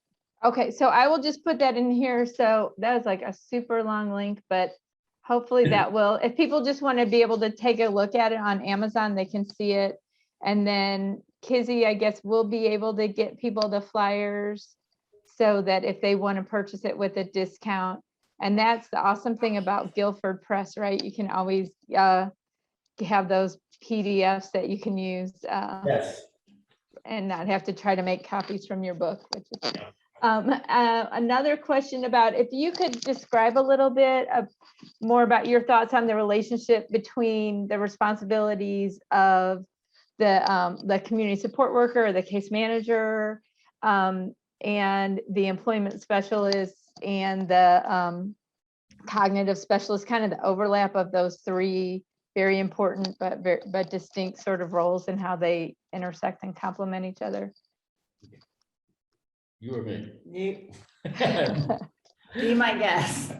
Okay, so I will just put that in here. So that was like a super long link, but hopefully that will, if people just want to be able to take a look at it on Amazon, they can see it. And then Kizzy, I guess, will be able to get people the flyers so that if they want to purchase it with a discount. And that's the awesome thing about Guilford Press, right? You can always have those PDFs that you can use Yes. and not have to try to make copies from your book, which is another question about if you could describe a little bit more about your thoughts on the relationship between the responsibilities of the community support worker or the case manager and the employment specialist and the cognitive specialist, kind of the overlap of those three very important but distinct sort of roles and how they intersect and complement each other. You or me? Be my guest.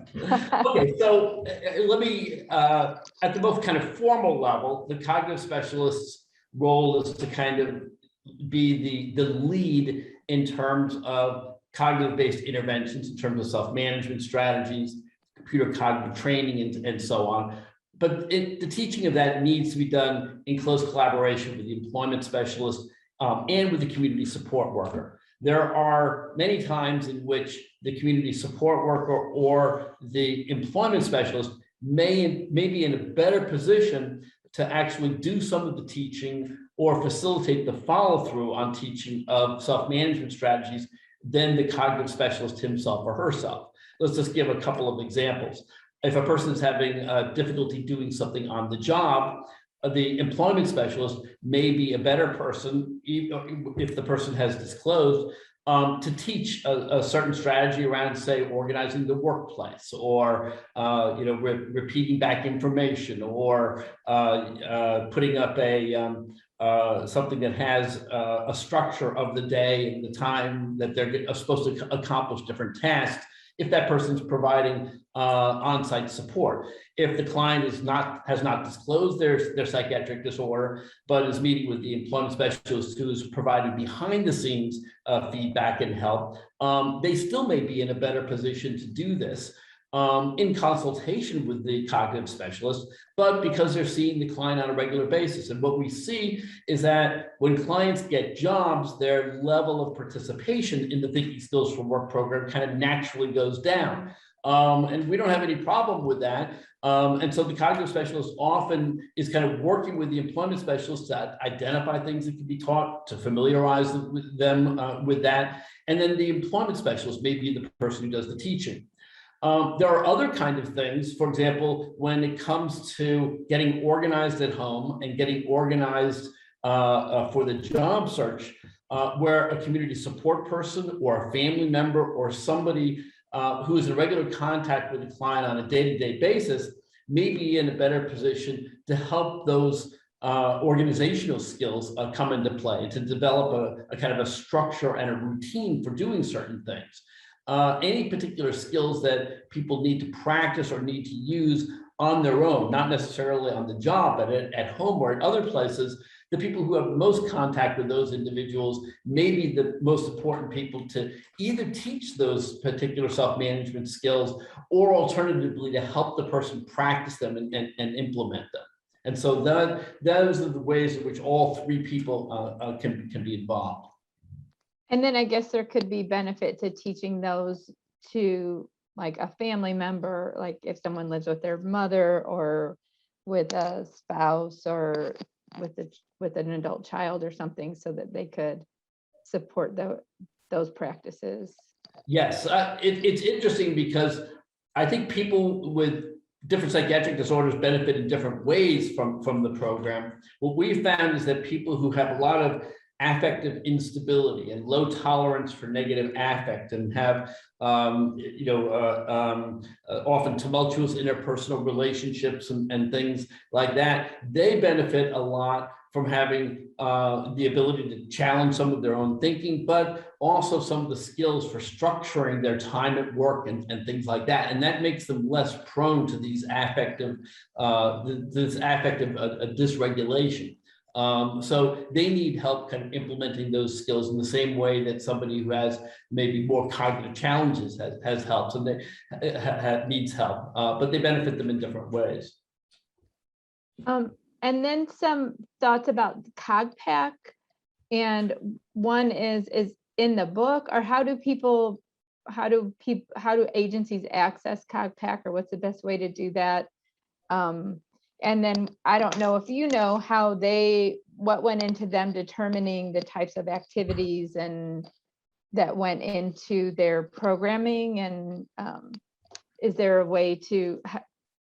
Okay, so let me, at the most kind of formal level, the cognitive specialist's role is to kind of be the lead in terms of cognitive-based interventions, in terms of self-management strategies, computer cognitive training, and so on. But the teaching of that needs to be done in close collaboration with the employment specialist and with the community support worker. There are many times in which the community support worker or the employment specialist may be in a better position to actually do some of the teaching or facilitate the follow-through on teaching of self-management strategies than the cognitive specialist himself or herself. Let's just give a couple of examples. If a person is having difficulty doing something on the job, the employment specialist may be a better person, if the person has disclosed, to teach a certain strategy around, say, organizing the workplace, or repeating back information, or putting up something that has a structure of the day and the time that they're supposed to accomplish different tasks, if that person's providing on-site support. If the client has not disclosed their psychiatric disorder, but is meeting with the employment specialist who's providing behind the scenes feedback and help, they still may be in a better position to do this in consultation with the cognitive specialist, but because they're seeing the client on a regular basis. And what we see is that when clients get jobs, their level of participation in the Thinking Skills for Work program kind of naturally goes down. And we don't have any problem with that. And so the cognitive specialist often is kind of working with the employment specialist to identify things that can be taught, to familiarize them with that. And then the employment specialist may be the person who does the teaching. There are other kind of things, for example, when it comes to getting organized at home and getting organized for the job search, where a community support person or a family member or somebody who is in regular contact with the client on a day-to-day basis may be in a better position to help those organizational skills come into play, to develop a kind of a structure and a routine for doing certain things. Any particular skills that people need to practice or need to use on their own, not necessarily on the job, but at home or at other places, the people who have most contact with those individuals may be the most important people to either teach those particular self-management skills, or alternatively to help the person practice them and implement them. And so those are the ways in which all three people can be involved. And then I guess there could be benefit to teaching those to like a family member, like if someone lives with their mother or with a spouse or with an adult child or something, so that they could support those practices. Yes, it's interesting because I think people with different psychiatric disorders benefit in different ways from the program. What we found is that people who have a lot of affective instability and low tolerance for negative affect and have often tumultuous interpersonal relationships and things like that, they benefit a lot from having the ability to challenge some of their own thinking, but also some of the skills for structuring their time at work and things like that. And that makes them less prone to these affective dysregulation. So they need help kind of implementing those skills in the same way that somebody who has maybe more cognitive challenges has help, so they needs help, but they benefit them in different ways. And then some thoughts about CogPack, and one is in the book, or how do agencies access CogPack, or what's the best way to do that? And then I don't know if you know what went into them determining the types of activities and that went into their programming, and is there a way to,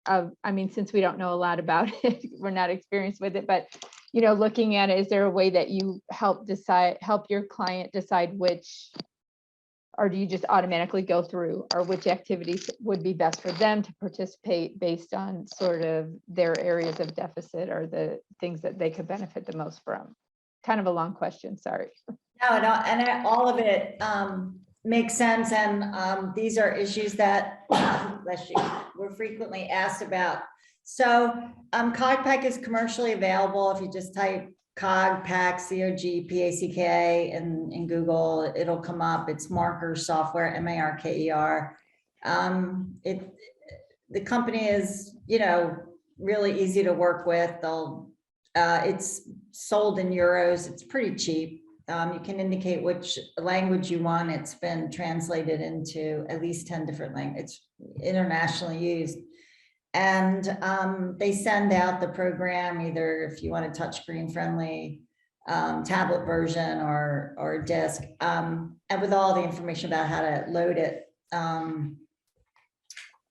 I mean, since we don't know a lot about it, we're not experienced with it, but looking at it, is there a way that you help your client decide which, or do you just automatically go through, or which activities would be best for them to participate based on sort of their areas of deficit or the things that they could benefit the most from? Kind of a long question, sorry. No, and all of it makes sense. And these are issues that we're frequently asked about. So CogPack is commercially available. If you just type CogPack, CogPack in Google, it'll come up. It's Marker software, MARKER. The company is, really easy to work with. It's sold in euros. It's pretty cheap. You can indicate which language you want. It's been translated into at least 10 different languages. It's internationally used. And they send out the program, either if you want a touchscreen friendly tablet version or disk, and with all the information about how to load it.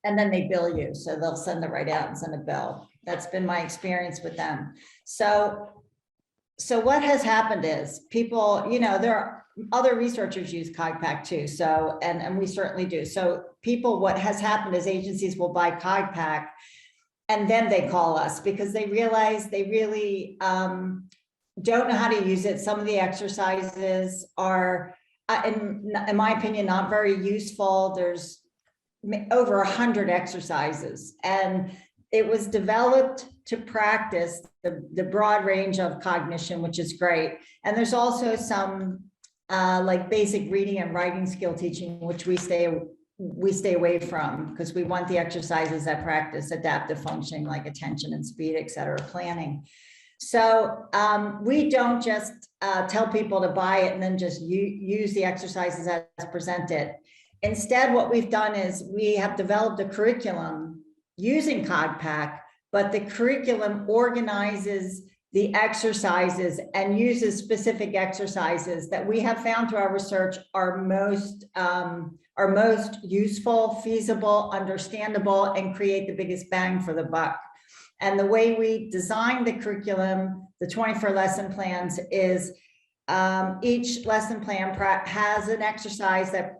And then they bill you, so they'll send it right out and send a bill. That's been my experience with them. So what has happened is people, there are other researchers use CogPack too. So, and we certainly do. So people, what has happened is agencies will buy CogPack and then they call us because they realize they really don't know how to use it. Some of the exercises are, in my opinion, not very useful. There's over 100 exercises, and it was developed to practice the broad range of cognition, which is great. And there's also some like basic reading and writing skill teaching, which we stay away from because we want the exercises that practice adaptive functioning like attention and speed, et cetera, planning. So we don't just tell people to buy it and then just use the exercises as presented. Instead, what we've done is we have developed a curriculum using CogPack, but the curriculum organizes the exercises and uses specific exercises that we have found through our research are most useful, feasible, understandable, and create the biggest bang for the buck. And the way we designed the curriculum, the 24 lesson plans, is each lesson plan has an exercise that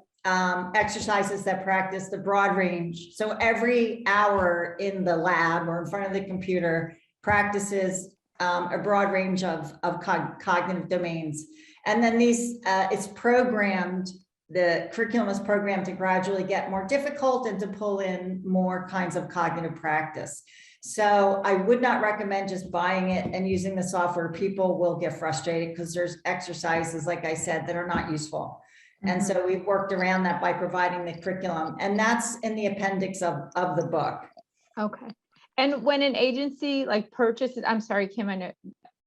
exercises that practice the broad range. So every hour in the lab or in front of the computer practices a broad range of cognitive domains. And then it's programmed, the curriculum is programmed to gradually get more difficult and to pull in more kinds of cognitive practice. So I would not recommend just buying it and using the software. People will get frustrated because there's exercises, like I said, that are not useful. And so we've worked around that by providing the curriculum, and that's in the appendix of the book. Okay. And when an agency like purchases, I'm sorry, Kim, I know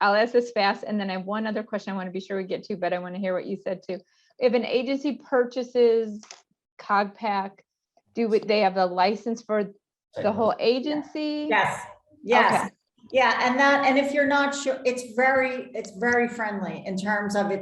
I'll ask this fast, and then I have one other question I want to be sure we get to, but I want to hear what you said too. If an agency purchases CogPack, do they have a license for the whole agency? Yes. Yes. Okay. Yeah. And if you're not sure, it's very friendly in terms of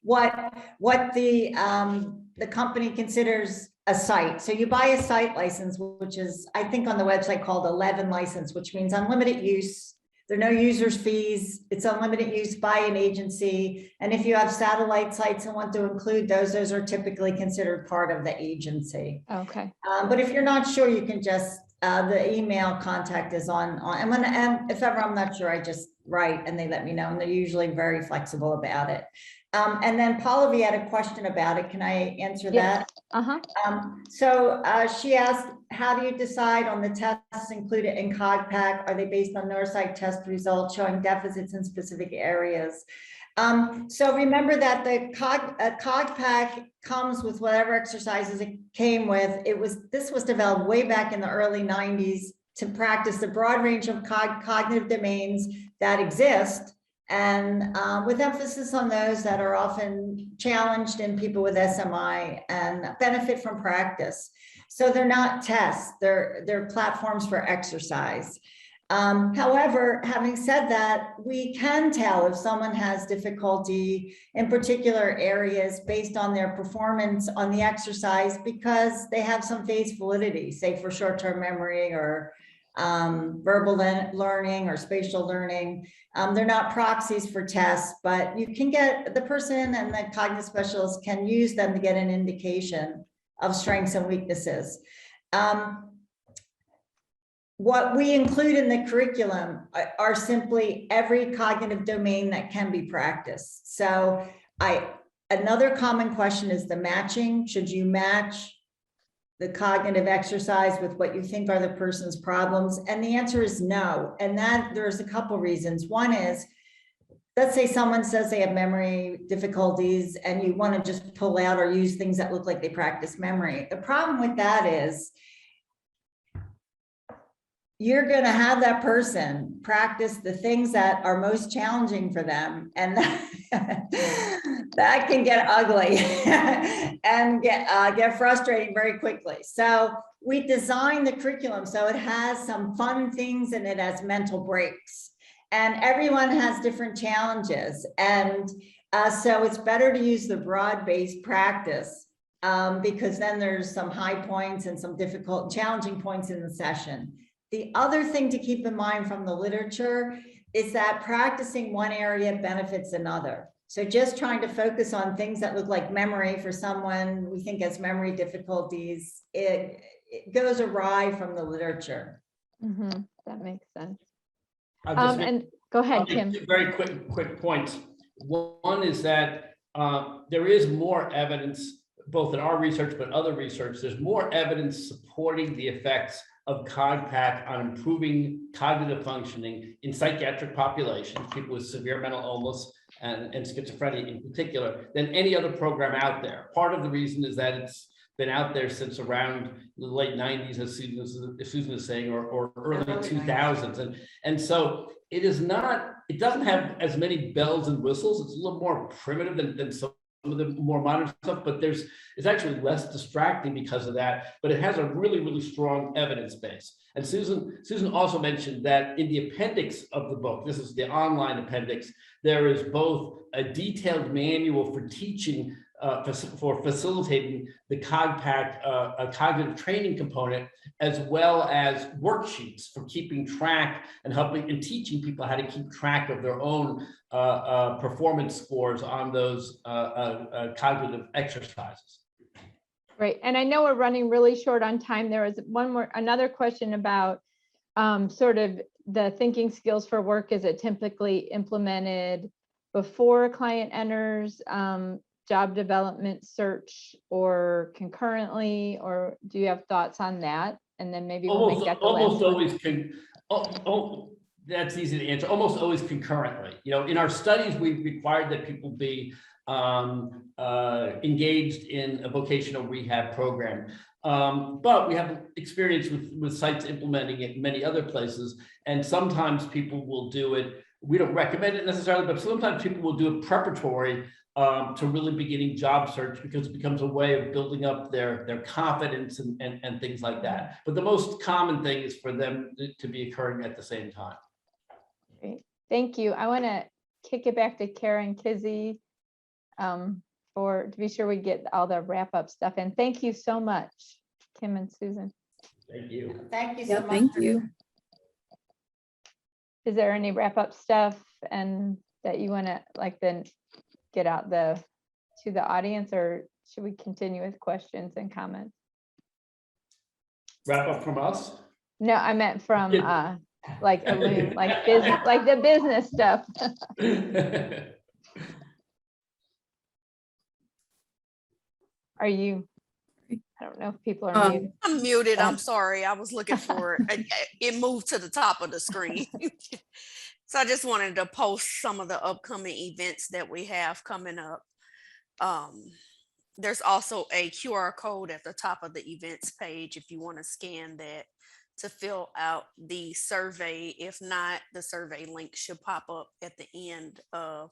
what the company considers a site. So you buy a site license, which is, I think on the website called 11 license, which means unlimited use. There are no users fees. It's unlimited use by an agency. And if you have satellite sites and want to include those are typically considered part of the agency. Okay. But if you're not sure, you can just, the email contact is on and if ever I'm not sure, I just write and they let me know, and they're usually very flexible about it. And then Pallavi had a question about it. Can I answer that? So she asked, how do you decide on the tests included in CogPack? Are they based on neuropsych test results showing deficits in specific areas? So remember that the CogPack comes with whatever exercises it came with. This was developed way back in the early 90s to practice the broad range of cognitive domains that exist, and with emphasis on those that are often challenged in people with SMI and benefit from practice. So they're not tests, they're platforms for exercise. However, having said that, we can tell if someone has difficulty in particular areas based on their performance on the exercise because they have some phase validity, say for short-term memory or verbal learning or spatial learning. They're not proxies for tests, but you can get, the person and the cognitive specialist can use them to get an indication of strengths and weaknesses. What we include in the curriculum are simply every cognitive domain that can be practiced. So another common question is the matching. Should you match the cognitive exercise with what you think are the person's problems? And the answer is no. And that there's a couple reasons. One is, let's say someone says they have memory difficulties and you want to just pull out or use things that look like they practice memory. The problem with that is you're going to have that person practice the things that are most challenging for them. And that can get ugly and get frustrating very quickly. So we designed the curriculum so it has some fun things and it has mental breaks. and everyone has different challenges. And so it's better to use the broad-based practice because then there's some high points and some difficult, challenging points in the session. The other thing to keep in mind from the literature is that practicing one area benefits another. So just trying to focus on things that look like memory for someone we think has memory difficulties, it goes awry from the literature. That makes sense. I'll just make- And go ahead, I'll make Kim. two very quick points. One is that there is more evidence, both in our research but other research, there's more evidence supporting the effects of COGPAC on improving cognitive functioning in psychiatric populations, people with severe mental illness and schizophrenia in particular, than any other program out there. Part of the reason is that it's been out there since around the late 90s, as Susan is saying, or early 2000s. And so it is not, it doesn't have as many bells and whistles. It's a little more primitive than some of the more modern stuff, but it's actually less distracting because of that, but it has a really, really strong evidence base. And Susan also mentioned that in the appendix of the book, this is the online appendix, there is both a detailed manual for teaching, for facilitating the COGPAC cognitive training component, as well as worksheets for keeping track and helping and teaching people how to keep track of their own performance scores on those cognitive exercises. Great. And I know we're running really short on time. There was another question about sort of the thinking skills for work. Is it typically implemented before a client enters job development search or concurrently, or do you have thoughts on that? And then maybe we'll make that the last Almost always one. that's easy to answer. Almost always concurrently. You know, in our studies, we required that people be engaged in a vocational rehab program. But we have experience with sites implementing it in many other places. And sometimes people will do it. We don't recommend it necessarily, but sometimes people will do it preparatory to really beginning job search, because it becomes a way of building up their confidence and things like that. But the most common thing is for them to be occurring at the same time. Great. Thank you. I want to kick it back to Karen Kizzy to be sure we get all the wrap up stuff. And thank you so much, Kim and Susan. Thank you. Thank you so Yeah, much. thank you. Is there any wrap up stuff and that you want to then get out to the audience, or should we continue with questions and comments? Wrap up from us? No, I meant from Illume, business, the business stuff. Are you? I don't know if people are muted. I'm muted. I'm sorry. I was looking for it. It moved to the top of the screen. So I just wanted to post some of the upcoming events that we have coming up. There's also a QR code at the top of the events page if you want to scan that to fill out the survey. If not, the survey link should pop up at the end of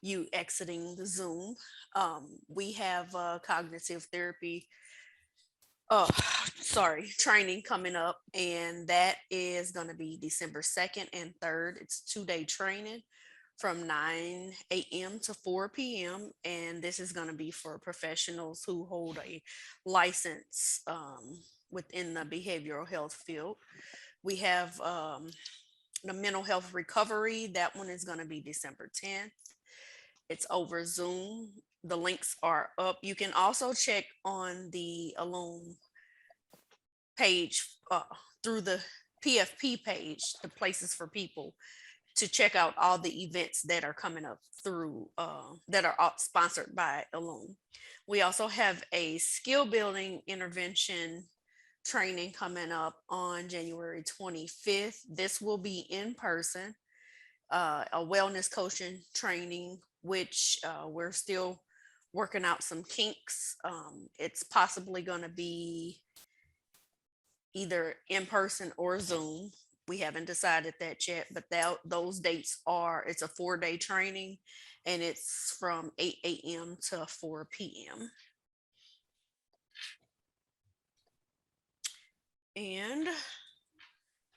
you exiting the Zoom. We have cognitive therapy training coming up, and that is going to be December 2nd and 3rd. It's 2-day training from 9 a.m. to 4 p.m. And this is going to be for professionals who hold a license within the behavioral health field. We have the mental health recovery. That one is going to be December 10th. It's over Zoom. The links are up. You can also check on the Illume page through the PFP page, the places for people to check out all the events that are coming up through that are sponsored by Illume. We also have a skill building intervention training coming up on January 25th. This will be in person, a wellness coaching training, which we're still working out some kinks. It's possibly going to be either in person or Zoom. We haven't decided that yet, but those dates it's a 4-day training, and it's from 8 a.m. to 4 p.m. And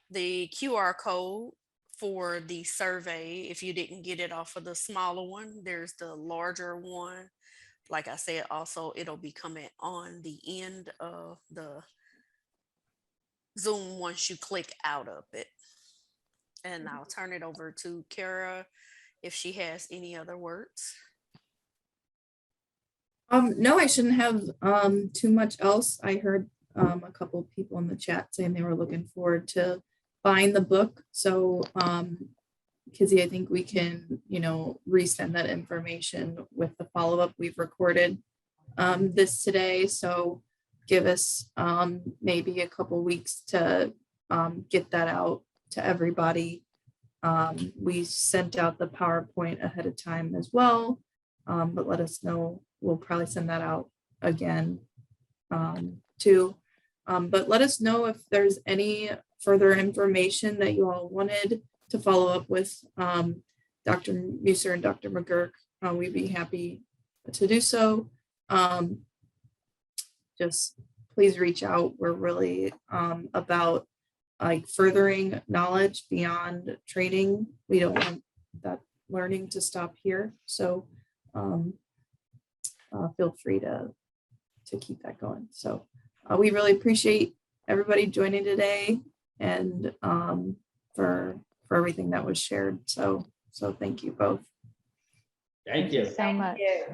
the QR code for the survey. If you didn't get it off of the smaller one, there's the larger one. Like I said, also it'll be coming on the end of the Zoom once you click out of it. And I'll turn it over to Kara if she has any other words. No, I shouldn't have too much else. I heard a couple of people in the chat saying they were looking forward to buying the book. So Kizzy, I think we can, resend that information with the follow-up we've recorded this today. So give us maybe a couple weeks to get that out to everybody. We sent out the PowerPoint ahead of time as well, but let us know. We'll probably send that out again too. But let us know if there's any further information that you all wanted to follow up with Dr. Muser and Dr. McGurk. We'd be happy to do so. Just please reach out. We're really about like furthering knowledge beyond trading. We don't want that learning to stop here. So feel free to keep that going. So we really appreciate everybody joining today and for everything that was shared. So thank you both. Thank you. So much. Thank you.